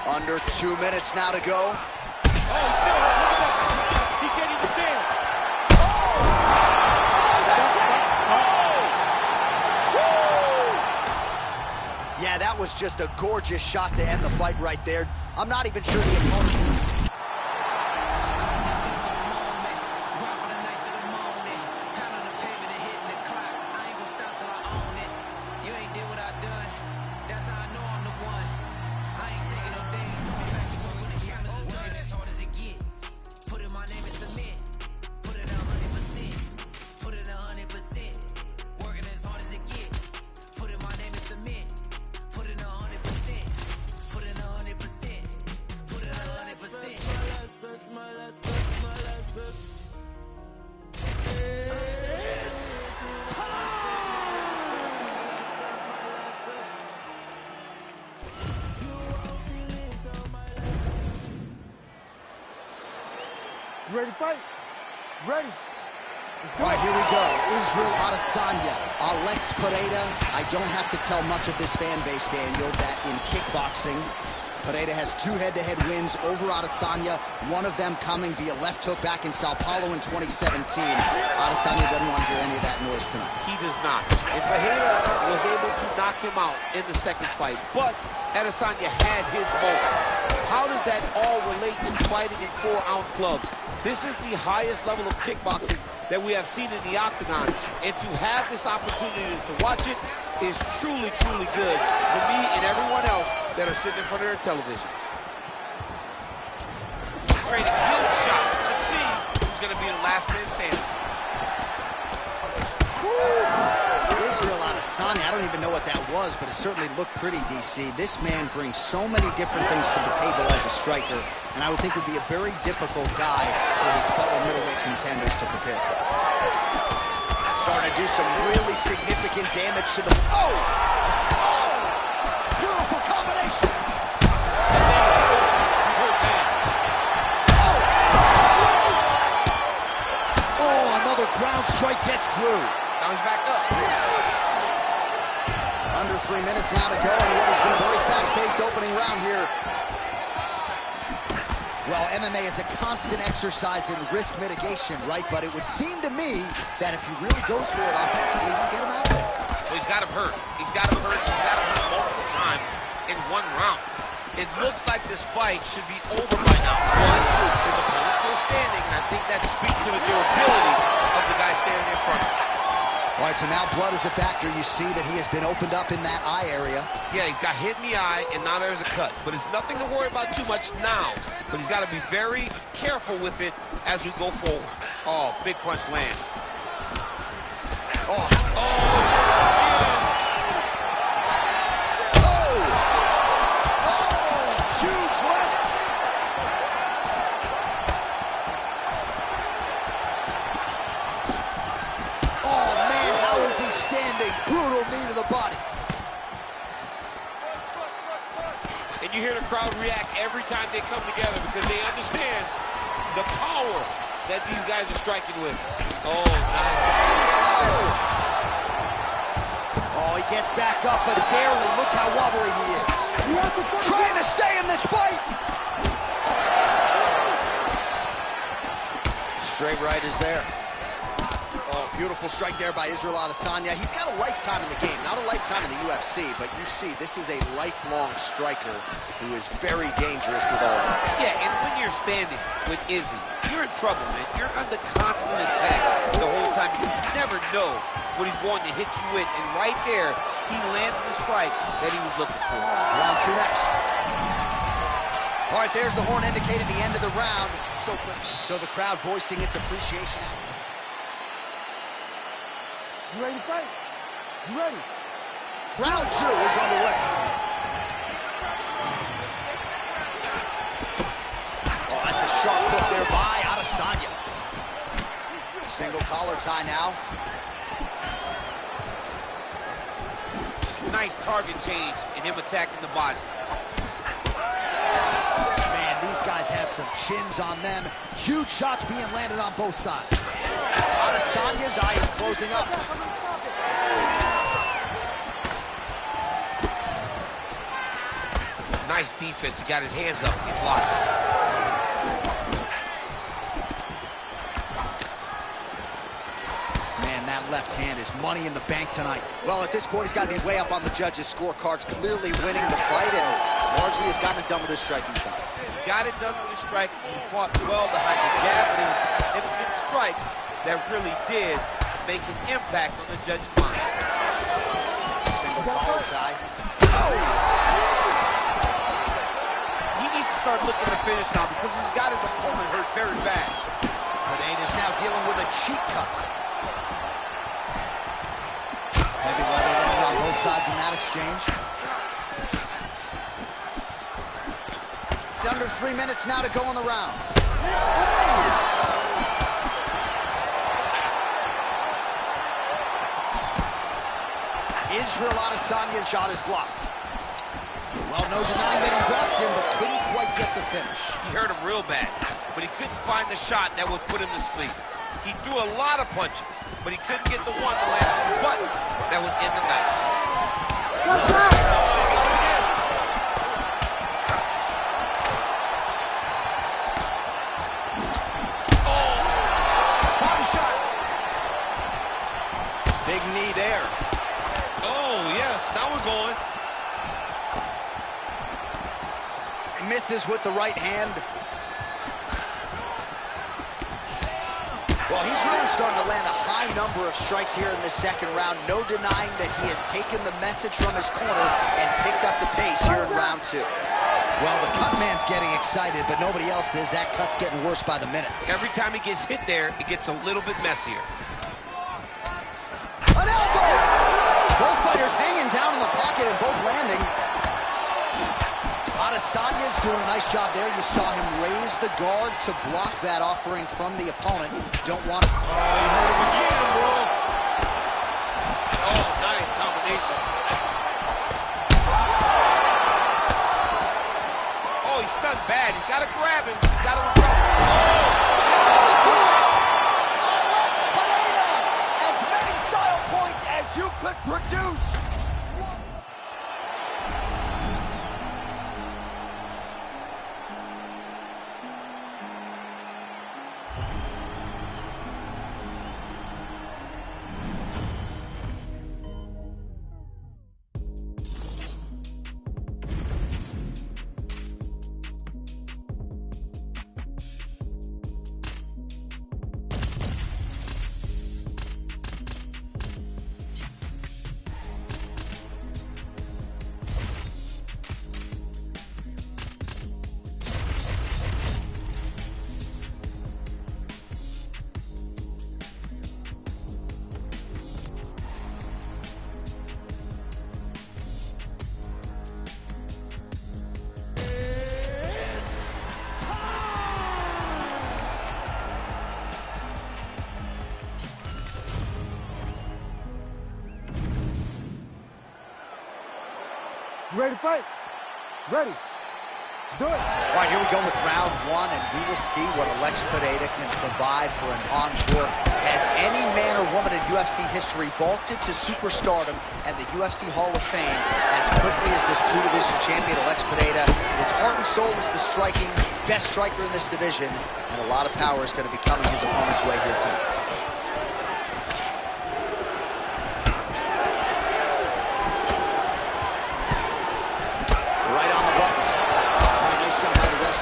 [SPEAKER 5] Under 2 minutes now to go.
[SPEAKER 6] Oh, he's still hurt. Look at that. He can't even stand.
[SPEAKER 5] Yeah, that was just a gorgeous shot to end the fight right there. I'm not even sure the opponent...
[SPEAKER 4] Ready to fight? Ready.
[SPEAKER 5] All right, here we go. Israel Adesanya, Alex Pereira. I don't have to tell much of this fan base, Daniel, that in kickboxing, Pereira has 2 head-to-head wins over Adesanya, one of them coming via left hook back in Sao Paulo in 2017. Adesanya doesn't want to hear any of that noise tonight.
[SPEAKER 6] He does not. If Pereira was able to knock him out in the second fight, but Adesanya had his moments. How does that all relate to fighting in 4-ounce gloves? This is the highest level of kickboxing that we have seen in the octagon, and to have this opportunity to watch it is truly, truly good for me and everyone else that are sitting in front of their televisions. Trading huge shots. Let's see who's going to be the last man standing.
[SPEAKER 5] Israel Adesanya, I don't even know what that was, but it certainly looked pretty, DC. This man brings so many different things to the table as a striker, and I would think would be a very difficult guy for his fellow middleweight contenders to prepare for. Starting to do some really significant damage to the... Oh! Beautiful combination!
[SPEAKER 6] He's hurt bad.
[SPEAKER 5] Oh, another ground strike gets through.
[SPEAKER 6] Now he's back up.
[SPEAKER 5] Under 3 minutes now to go in what has been a very fast-paced opening round here. Well, MMA is a constant exercise in risk mitigation, right? But it would seem to me that if he really goes for it offensively, he can get him out of there.
[SPEAKER 6] Well, he's got him hurt. He's got him hurt. He's got him hurt multiple times in one round. It looks like this fight should be over by now, but his opponent's still standing, and I think that speaks to the durability of the guy standing in front of him.
[SPEAKER 5] All right, so now blood is a factor. You see that he has been opened up in that eye area.
[SPEAKER 6] Yeah, he's got hit in the eye, and now there's a cut. But it's nothing to worry about too much now. But he's got to be very careful with it as we go forward. Oh, big punch lands.
[SPEAKER 5] Oh. Huge left. Brutal knee to the body.
[SPEAKER 6] And you hear the crowd react every time they come together because they understand the power that these guys are striking with. Oh, nice.
[SPEAKER 5] Oh, he gets back up, but barely. Look how wobbly he is. Trying to stay in this fight. Straight right is there. Beautiful strike there by Israel Adesanya. He's got a lifetime in the game, not a lifetime in the UFC, but you see, this is a lifelong striker who is very dangerous with all that.
[SPEAKER 6] Yeah, and when you're standing with Izzy, you're in trouble, man. You're under constant attack the whole time. You never know what he's going to hit you with, and right there, he landed the strike that he was looking for.
[SPEAKER 5] Round 2 next. All right, there's the horn indicating the end of the round. So the crowd voicing its appreciation.
[SPEAKER 4] You ready to fight? You ready?
[SPEAKER 5] Round 2 is underway. Oh, that's a sharp hook there by Adesanya. Single collar tie now.
[SPEAKER 6] Nice target change and him attacking the body.
[SPEAKER 5] Man, these guys have some chins on them. Huge shots being landed on both sides. Adesanya's eye is closing up.
[SPEAKER 6] Nice defense. He got his hands up. He blocked.
[SPEAKER 5] Man, that left hand is money in the bank tonight. Well, at this point, he's got to be way up on the judges' scorecards, clearly winning the fight, and largely has gotten it done with his striking time.
[SPEAKER 6] He got it done with his striking. He fought well behind the jab, but it was significant strikes that really did make an impact on the judge's mind.
[SPEAKER 5] Single collar tie. Oh!
[SPEAKER 6] He needs to start looking to finish now because he's got his opponent hurt very bad.
[SPEAKER 5] Pineda is now dealing with a cheek cut. Heavy leather landed on both sides in that exchange. Under 3 minutes now to go in the round. Oh! Israel Adesanya's shot is blocked. Well, no denying that he blocked him, but couldn't quite get the finish.
[SPEAKER 6] He hurt him real bad, but he couldn't find the shot that would put him to sleep. He threw a lot of punches, but he couldn't get the one to land on the button that would end the night.
[SPEAKER 5] Bottom shot. Big knee there.
[SPEAKER 6] Oh, yes, now we're going
[SPEAKER 5] misses with the right hand. Well, he's really starting to land a high number of strikes here in this second round. No denying that he has taken the message from his corner and picked up the pace here in round 2. Well, the cut man's getting excited, but nobody else is. That cut's getting worse by the minute.
[SPEAKER 6] Every time he gets hit there, it gets a little bit messier.
[SPEAKER 5] An elbow! Both fighters hanging down in the pocket and both landing. Adesanya's doing a nice job there. You saw him raise the guard to block that offering from the opponent. Don't want to...
[SPEAKER 6] Oh, he hurt him again, bro. Oh, nice combination. Oh, he's stunned bad. He's got to grab him. He's got to recover.
[SPEAKER 5] As many style points as you could produce.
[SPEAKER 4] You ready to fight? Ready. Let's do it.
[SPEAKER 5] All right, here we go with round 1, and we will see what Alex Pereira can provide for an encore. Has any man or woman in UFC history vaulted to superstardom and the UFC Hall of Fame as quickly as this two-division champion, Alex Pereira? His heart and soul is the striking, best striker in this division, and a lot of power is going to be coming his opponent's way here tonight.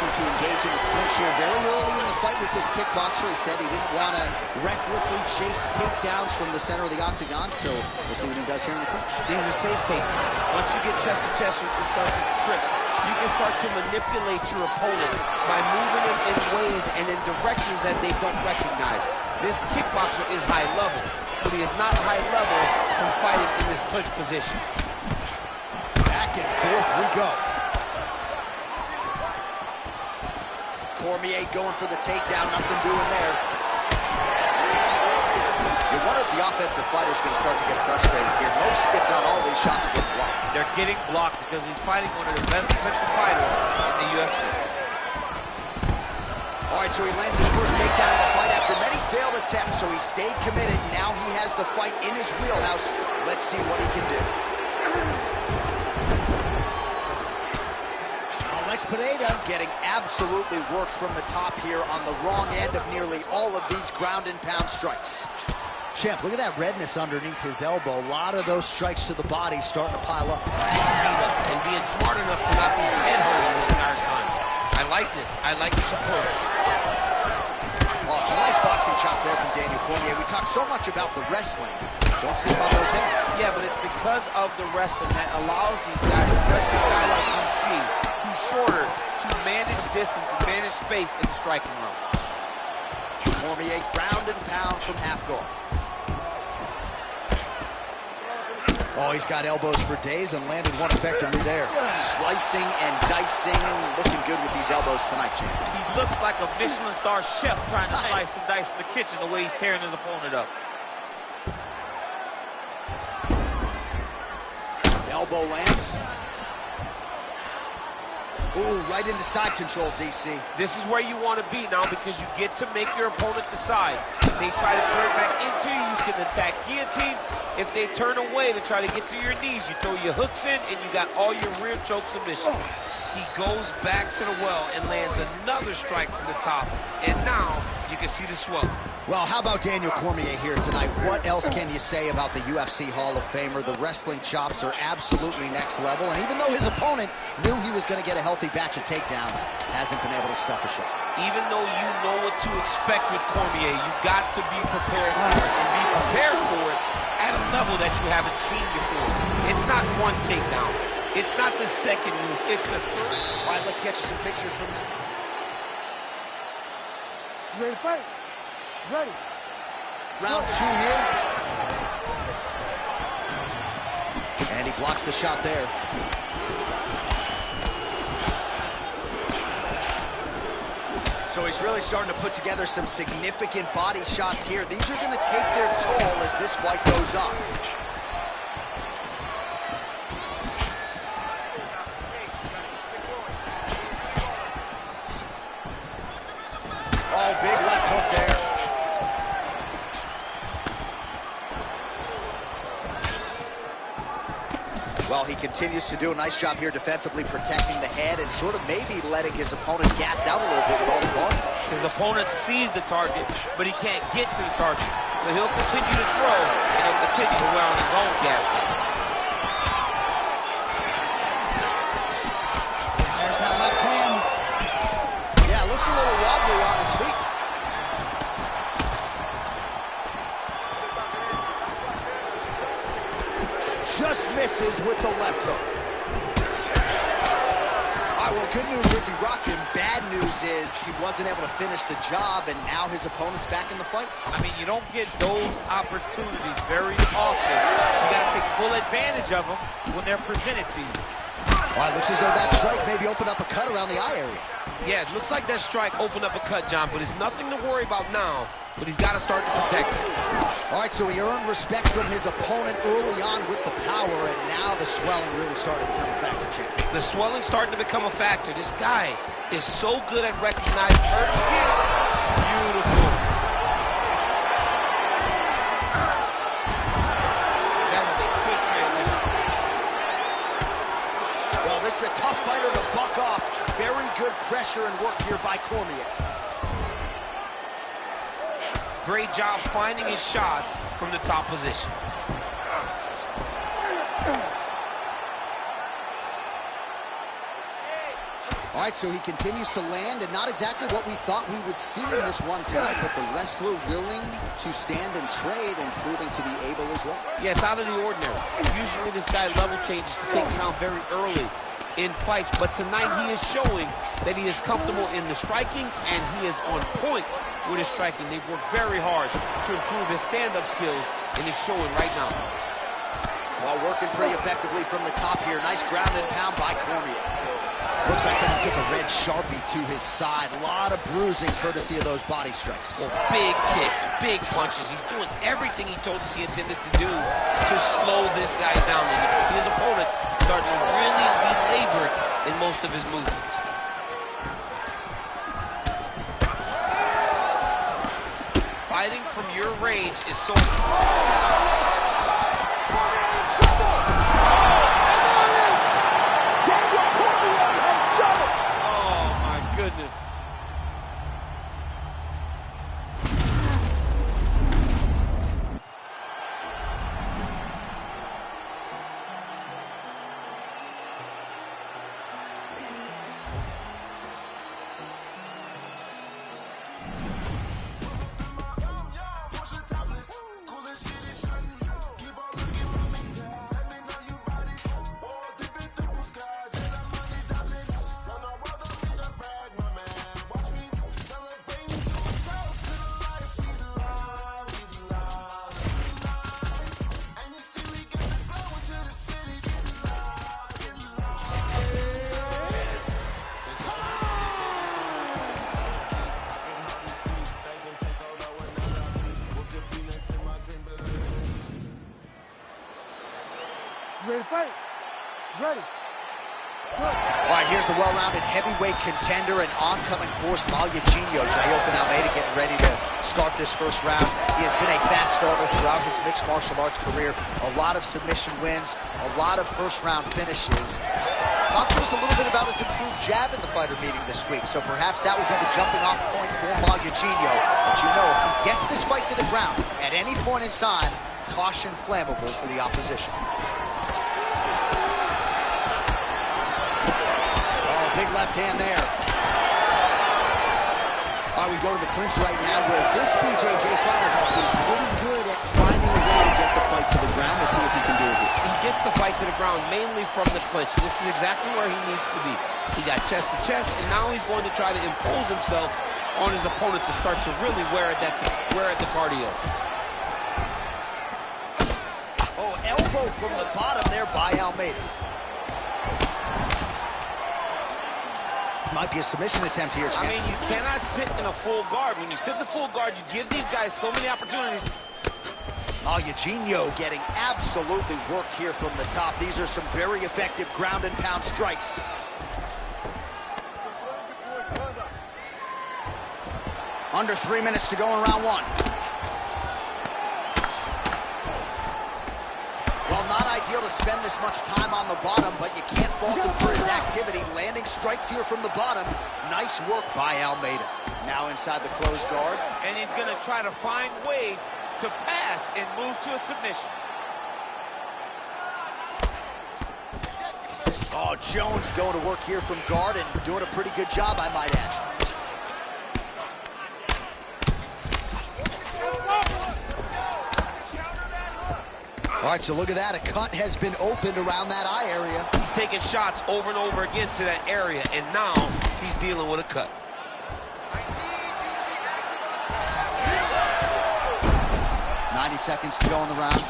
[SPEAKER 5] To engage in the clinch here very early in the fight with this kickboxer. He said he didn't want to recklessly chase takedowns from the center of the octagon, so we'll see what he does here in the clinch.
[SPEAKER 6] These are safe takedowns. Once you get chest to chest, you can start to trip. You can start to manipulate your opponent by moving them in ways and in directions that they don't recognize. This kickboxer is high level, but he is not high level from fighting in this clinch position.
[SPEAKER 5] Back and forth we go. Cormier going for the takedown, nothing doing there. You wonder if the offensive fighter's going to start to get frustrated here. Most stiff on all these shots are getting blocked.
[SPEAKER 6] They're getting blocked because he's fighting one of the best defensive fighters in the UFC.
[SPEAKER 5] All right, so he lands his first takedown of the fight after many failed attempts, so he stayed committed. Now he has the fight in his wheelhouse. Let's see what he can do. Alex Pereira getting absolutely worked from the top here on the wrong end of nearly all of these ground and pound strikes. Champ, look at that redness underneath his elbow. A lot of those strikes to the body starting to pile up.
[SPEAKER 6] And being smart enough to not be head-hunting the entire time. I like this. I like this approach.
[SPEAKER 5] Oh, some nice boxing chops there from Daniel Cormier. We talk so much about the wrestling. Don't sleep on those hands.
[SPEAKER 6] Yeah, but it's because of the wrestling that allows these guys, especially a guy like DC, who's shorter, to manage distance and manage space in the striking room.
[SPEAKER 5] Cormier ground and pound from half guard. Oh, he's got elbows for days and landed one effectively there. Slicing and dicing, looking good with these elbows tonight, champ.
[SPEAKER 6] He looks like a Michelin star chef trying to slice and dice in the kitchen the way he's tearing his opponent up.
[SPEAKER 5] Elbow lands. Ooh, right into side control, DC.
[SPEAKER 6] This is where you want to be now because you get to make your opponent decide. If they try to turn back into you, you can attack guillotine. If they turn away to try to get to your knees, you throw your hooks in and you got all your rear choke submission. He goes back to the well and lands another strike from the top. And now you can see the swelling.
[SPEAKER 5] Well, how about Daniel Cormier here tonight? What else can you say about the UFC Hall of Famer? The wrestling chops are absolutely next level, and even though his opponent knew he was going to get a healthy batch of takedowns, hasn't been able to stuff a shot.
[SPEAKER 6] Even though you know what to expect with Cormier, you got to be prepared for it, and be prepared for it at a level that you haven't seen before. It's not one takedown. It's not the second move. It's the third.
[SPEAKER 5] All right, let's get you some pictures from that.
[SPEAKER 4] You ready to fight? Ready.
[SPEAKER 5] Round 2 here. And he blocks the shot there. So he's really starting to put together some significant body shots here. These are going to take their toll as this fight goes on. Oh, big left hook there. Well, he continues to do a nice job here defensively, protecting the head and sort of maybe letting his opponent gas out a little bit with all the volume.
[SPEAKER 6] His opponent sees the target, but he can't get to the target. So he'll continue to throw, and he'll continue to wear on his own gasket.
[SPEAKER 5] There's that left hand. Yeah, looks a little wobbly on his feet. Just misses with the left hook. All right, well, good news is he rocked him. Bad news is he wasn't able to finish the job, and now his opponent's back in the fight.
[SPEAKER 6] I mean, you don't get those opportunities very often. You got to take full advantage of them when they're presented to you.
[SPEAKER 5] All right, looks as though that strike maybe opened up a cut around the eye area.
[SPEAKER 6] Yeah, it looks like that strike opened up a cut, John, but it's nothing to worry about now. But he's got to start to protect it.
[SPEAKER 5] All right, so he earned respect from his opponent early on with the power, and now the swelling really started to become a factor, champ.
[SPEAKER 6] The swelling's starting to become a factor. This guy is so good at recognizing hurt. Beautiful. That was a swift transition.
[SPEAKER 5] Well, this is a tough fighter to buck off. Very good pressure and work here by Cormier.
[SPEAKER 6] Great job finding his shots from the top position.
[SPEAKER 5] All right, so he continues to land, and not exactly what we thought we would see in this one tonight, but the wrestler willing to stand and trade and proving to be able as well.
[SPEAKER 6] Yeah, it's out of the ordinary. Usually this guy level changes to take him down very early in fights, but tonight he is showing that he is comfortable in the striking, and he is on point with his striking. They've worked very hard to improve his stand-up skills, and it's showing right now.
[SPEAKER 5] While working pretty effectively from the top here. Nice ground and pound by Cormier. Looks like someone took a red Sharpie to his side. A lot of bruising courtesy of those body strikes.
[SPEAKER 6] Well, big kicks, big punches. He's doing everything he told us he intended to do to slow this guy down. And you can see his opponent starting to really be labored in most of his movements. Fighting from your range is so important. Goodness.
[SPEAKER 4] Ready to fight? Ready.
[SPEAKER 5] All right, here's the well-rounded heavyweight contender and oncoming force, Malyagino. Jailton Almeida getting ready to start this first round. He has been a fast starter throughout his mixed martial arts career. A lot of submission wins, a lot of first-round finishes. talked to us a little bit about his improved jab in the fighter meeting this week, so perhaps that will be the jumping off point for Magagino. But you know, if he gets this fight to the ground at any point in time, caution flammable for the opposition. Oh, big left hand there. All right, we go to the clinch right now, where this BJJ fighter has been pretty good at finding a way to get the fight to the ground. We'll see if he can do it here.
[SPEAKER 6] He gets the fight to the ground mainly from the clinch. This is exactly where he needs to be. He got chest to chest, and now he's going to try to impose himself on his opponent to start to really wear at the cardio.
[SPEAKER 5] Oh, elbow from the bottom there by Almeida. Might be a submission attempt here, champ.
[SPEAKER 6] I mean, you cannot sit in a full guard. When you sit in the full guard, you give these guys so many opportunities.
[SPEAKER 5] Eugenio getting absolutely worked here from the top. These are some very effective ground and pound strikes. Under 3 minutes to go in round one. Well, not ideal to spend this much time on the bottom, but you can't fault him for his activity. Landing strikes here from the bottom. Nice work by Almeida. Now inside the closed guard.
[SPEAKER 6] And he's going to try to find ways to pass and move to a submission.
[SPEAKER 5] Oh, Jones going to work here from guard and doing a pretty good job, I might add. All right, so look at that. A cut has been opened around that eye area.
[SPEAKER 6] He's taking shots over and over again to that area, and now he's dealing with a cut.
[SPEAKER 5] 90 seconds to go in the round.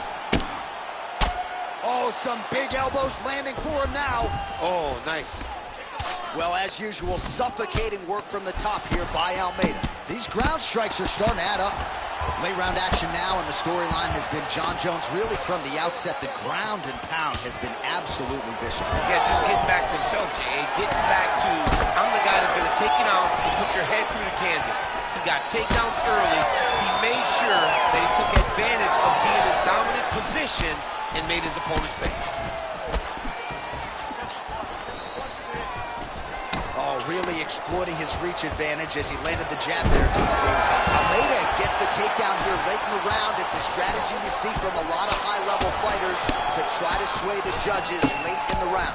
[SPEAKER 5] Oh, some big elbows landing for him now.
[SPEAKER 6] Oh, nice.
[SPEAKER 5] Well, as usual, suffocating work from the top here by Almeida. These ground strikes are starting to add up. Late round action now, and the storyline has been John Jones really from the outset. The ground and pound has been absolutely vicious.
[SPEAKER 6] Yeah, just getting back to himself, Jay. Getting back to, I'm the guy that's going to take you down and put your head through the canvas. He got takedowns early. He made sure that he took advantage of being in dominant position and made his opponent's pay.
[SPEAKER 5] Oh, really exploiting his reach advantage as he landed the jab there, DC. Almeida gets the takedown here late in the round. It's a strategy you see from a lot of high-level fighters to try to sway the judges late in the round.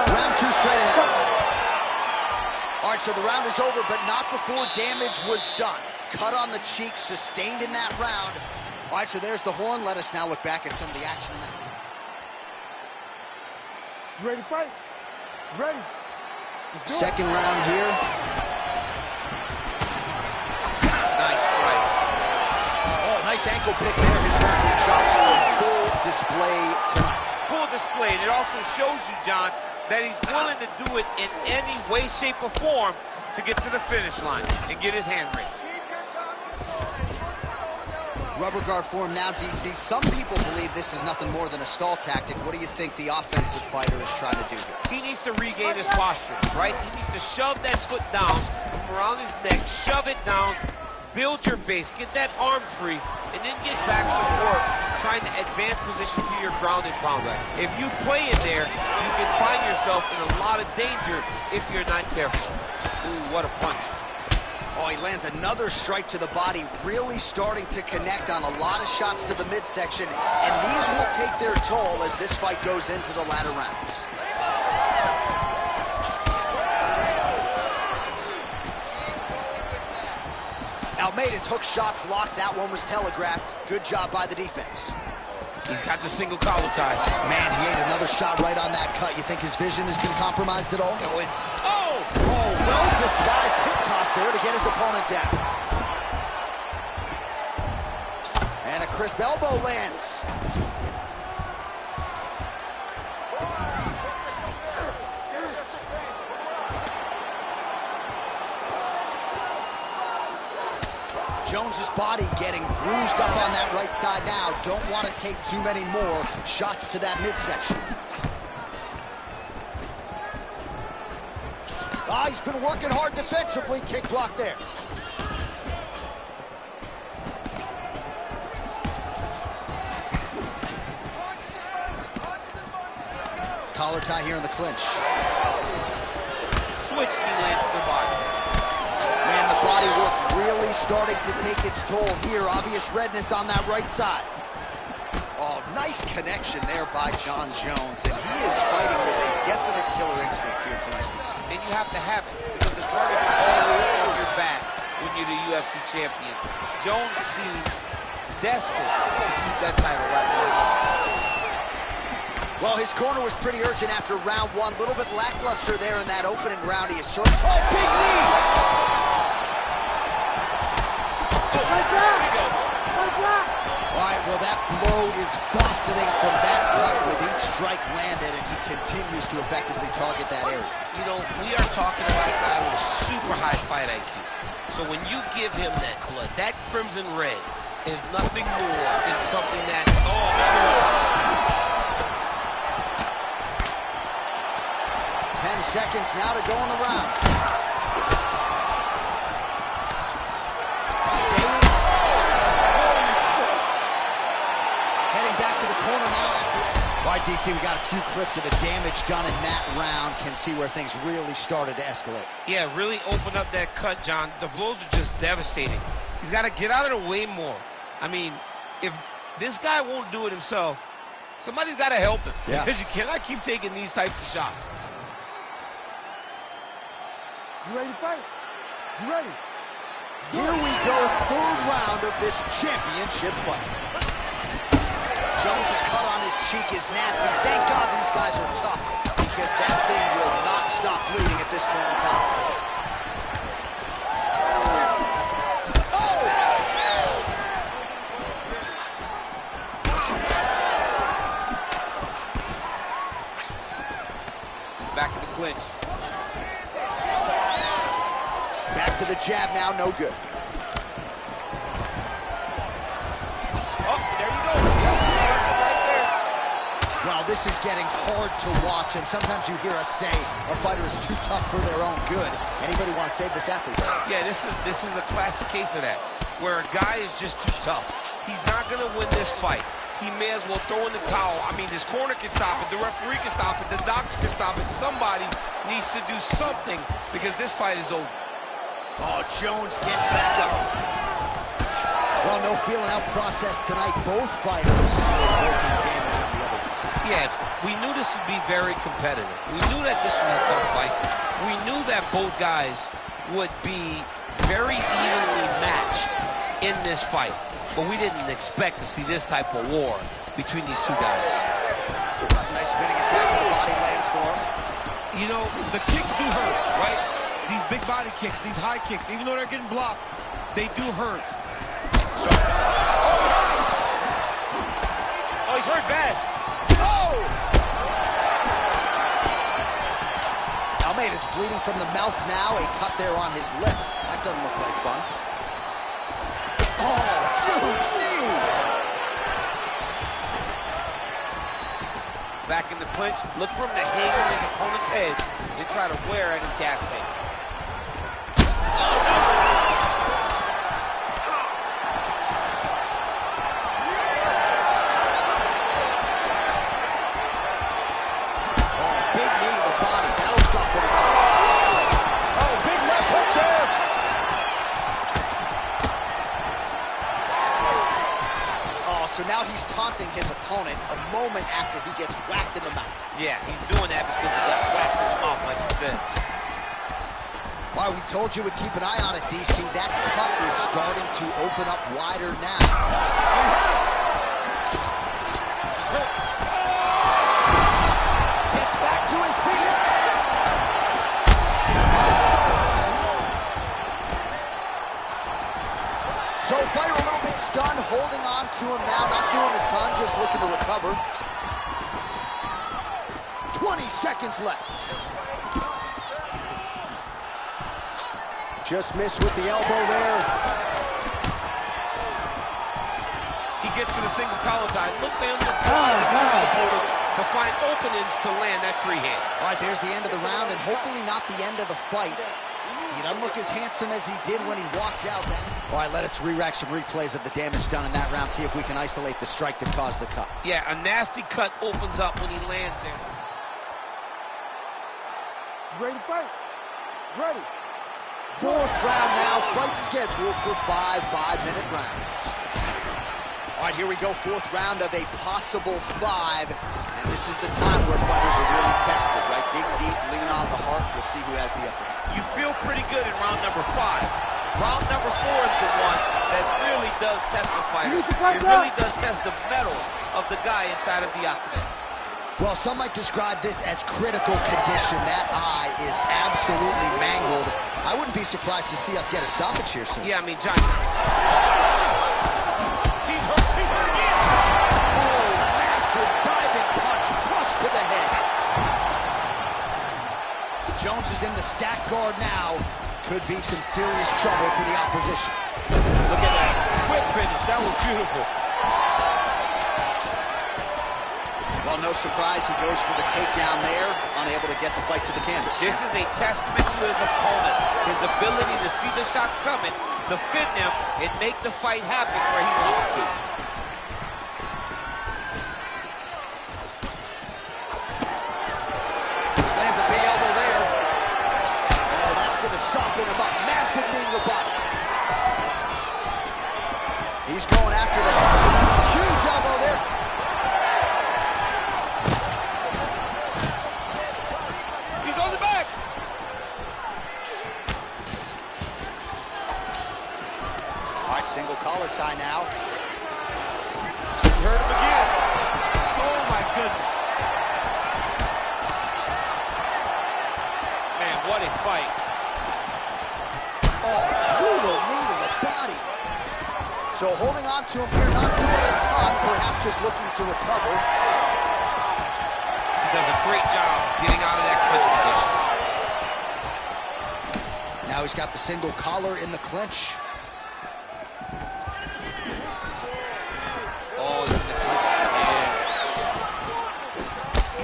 [SPEAKER 5] Round two straight ahead. All right, so the round is over, but not before damage was done. Cut on the cheek, sustained in that round. All right, so there's the horn. Let us now look back at some of the action in that.
[SPEAKER 4] You ready to fight? Ready.
[SPEAKER 5] Second round here.
[SPEAKER 6] Nice right.
[SPEAKER 5] Oh, nice ankle pick there. His wrestling chops on full display tonight.
[SPEAKER 6] Full display, and it also shows you, John, that he's willing to do it in any way, shape, or form to get to the finish line and get his hand raised.
[SPEAKER 5] Rubber guard for him now, DC. Some people believe this is nothing more than a stall tactic. What do you think the offensive fighter is trying to do here?
[SPEAKER 6] He needs to regain his posture, right? He needs to shove that foot down from around his neck, shove it down, build your base, get that arm free, and then get back to work trying to advance position to your ground and pound. If you play in there, you can find yourself in a lot of danger if you're not careful. Ooh, what a punch.
[SPEAKER 5] Oh, he lands another strike to the body, really starting to connect on a lot of shots to the midsection, and these will take their toll as this fight goes into the latter rounds. Almeida's hook shot blocked. That one was telegraphed. Good job by the defense.
[SPEAKER 6] He's got the single collar tie.
[SPEAKER 5] Man, he ate another shot right on that cut. You think his vision has been compromised at all?
[SPEAKER 6] Oh!
[SPEAKER 5] Oh, well-disguised hip toss there to get his opponent down. And a crisp elbow lands. Jones's body getting bruised up on that right side now. Don't want to take too many more shots to that midsection. Ah, he's been working hard defensively. Kick block there. collar tie here in the clinch.
[SPEAKER 6] Switch knee lands to the body.
[SPEAKER 5] Man, the body work really starting to take its toll here. Obvious redness on that right side. Oh, nice connection there by John Jones, and he is fighting with a definite killer instinct here tonight, DC.
[SPEAKER 6] And you have to have it, because the target is always on your back when you're the UFC champion. Jones seems desperate to keep that title right now.
[SPEAKER 5] Well, his corner was pretty urgent after round one. A little bit lackluster there in that opening round. He is short. Oh, big knee!
[SPEAKER 4] Right back! Right back!
[SPEAKER 5] All right, well, that blow is buffeting from that cut with each strike landed, and he continues to effectively target that area.
[SPEAKER 6] You know, we are talking about a guy with super high fight IQ. So when you give him that blood, that crimson red is nothing more than something that, oh,
[SPEAKER 5] 10 seconds now to go in the round. Staying.
[SPEAKER 6] holy smokes.
[SPEAKER 5] Heading back to the corner now after it. All right, DC, we got a few clips of the damage done in that round. Can see where things really started to escalate.
[SPEAKER 6] Yeah, really open up that cut, John. The blows are just devastating. He's got to get out of the way more. I mean, if this guy won't do it himself, somebody's got to help him.
[SPEAKER 5] Yeah.
[SPEAKER 6] Because you cannot keep taking these types of shots.
[SPEAKER 4] You ready to fight? You ready?
[SPEAKER 5] Here we go, third round of this championship fight. Jones's cut on his cheek is nasty. Thank God these guys are tough, because that thing will not stop bleeding at this point in time.
[SPEAKER 6] Back in the clinch.
[SPEAKER 5] Back to the jab now, no good.
[SPEAKER 6] Oh, there you go. Right there.
[SPEAKER 5] Well, this is getting hard to watch, and sometimes you hear us say a fighter is too tough for their own good. Anybody want to save this athlete?
[SPEAKER 6] Yeah, this is a classic case of that, where a guy is just too tough. He's not going to win this fight. He may as well throw in the towel. I mean, this corner can stop it, the referee can stop it, the doctor can stop it. Somebody needs to do something, because this fight is over.
[SPEAKER 5] Oh, Jones gets back up. Well, no feeling out process tonight. Both fighters invoking damage on the other side.
[SPEAKER 6] Yes, we knew this would be very competitive. We knew that this was a tough fight. We knew that both guys would be very evenly matched in this fight. But we didn't expect to see this type of war between these two guys.
[SPEAKER 5] Nice spinning attack to the body lands for him.
[SPEAKER 6] You know, the kicks do hurt, right? These big body kicks, these high kicks, even though they're getting blocked, they do hurt. Oh, he's hurt bad.
[SPEAKER 5] Oh! Almeida's bleeding from the mouth now. A cut there on his lip. That doesn't look like fun. Oh, huge knee!
[SPEAKER 6] Back in the clinch, look for him to hang on his opponent's head and try to wear at his gas tank.
[SPEAKER 5] So now he's taunting his opponent a moment after he gets whacked in the mouth.
[SPEAKER 6] Yeah, he's doing that because he got whacked in the mouth, like you said.
[SPEAKER 5] Why, we told you we'd keep an eye on it, DC. That cut is starting to open up wider now. Gets back to his feet. So fighter a little bit stunned, holding on to him now, not doing a ton, just looking to recover. 20 seconds left. Just missed with the elbow there.
[SPEAKER 6] He gets to the single collar tie. Look for him to find openings to land that free hand.
[SPEAKER 5] All right, there's the end of the round, and hopefully not the end of the fight. He doesn't look as handsome as he did when he walked out. All right, let us re-rack some replays of the damage done in that round, see if we can isolate the strike that caused the cut.
[SPEAKER 6] Yeah, a nasty cut opens up when he lands there.
[SPEAKER 4] You ready to fight? Ready.
[SPEAKER 5] Fourth round now, fight scheduled for 5 5-minute rounds. All right, here we go, fourth round of a possible 5. And this is the time where fighters are really tested, right? Dig deep, lean on the heart. We'll see who has the upper hand.
[SPEAKER 6] You feel pretty good in round number 5. Round number 4 is the one that really does test the fighter. It really does test the mettle of the guy inside of the octagon.
[SPEAKER 5] Well, some might describe this as critical condition. That eye is absolutely mangled. I wouldn't be surprised to see us get a stoppage here soon.
[SPEAKER 6] Yeah, I mean, Johnny. He's hurt again.
[SPEAKER 5] Oh, massive diving punch, flush to the head. Jones is in the stack guard now. Could be some serious trouble for the opposition.
[SPEAKER 6] Look at that. Quick finish. That was beautiful.
[SPEAKER 5] Well, no surprise, he goes for the takedown there, unable to get the fight to the canvas.
[SPEAKER 6] This is a testament to his opponent, his ability to see the shots coming, defend them, and make the fight happen where he wants to.
[SPEAKER 5] Lands a big elbow there. Oh, that's going to soften him up. Massive knee to the body. He's going after the head. Huge elbow there. Single collar tie now.
[SPEAKER 6] Hurt him again. Oh my goodness. Man, what a fight.
[SPEAKER 5] Oh, brutal knee to the body. So holding on to him here, not doing a ton, perhaps just looking to recover.
[SPEAKER 6] He does a great job getting out of that clinch position.
[SPEAKER 5] Now he's got the single collar in the clinch.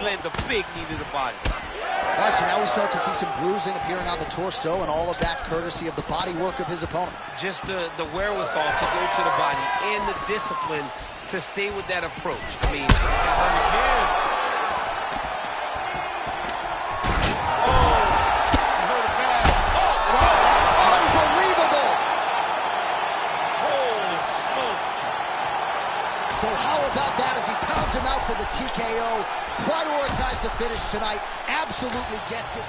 [SPEAKER 6] Lands a big knee to the body.
[SPEAKER 5] All right, so now we start to see some bruising appearing on the torso, and all of that courtesy of the body work of his opponent.
[SPEAKER 6] Just the wherewithal to go to the body and the discipline to stay with that approach. I mean, he got hurt again. Oh, he hurt it bad. Oh,
[SPEAKER 5] unbelievable!
[SPEAKER 6] Holy smokes.
[SPEAKER 5] So how about that as he pounds him out for the TKO? Prioritized the finish tonight, absolutely gets it.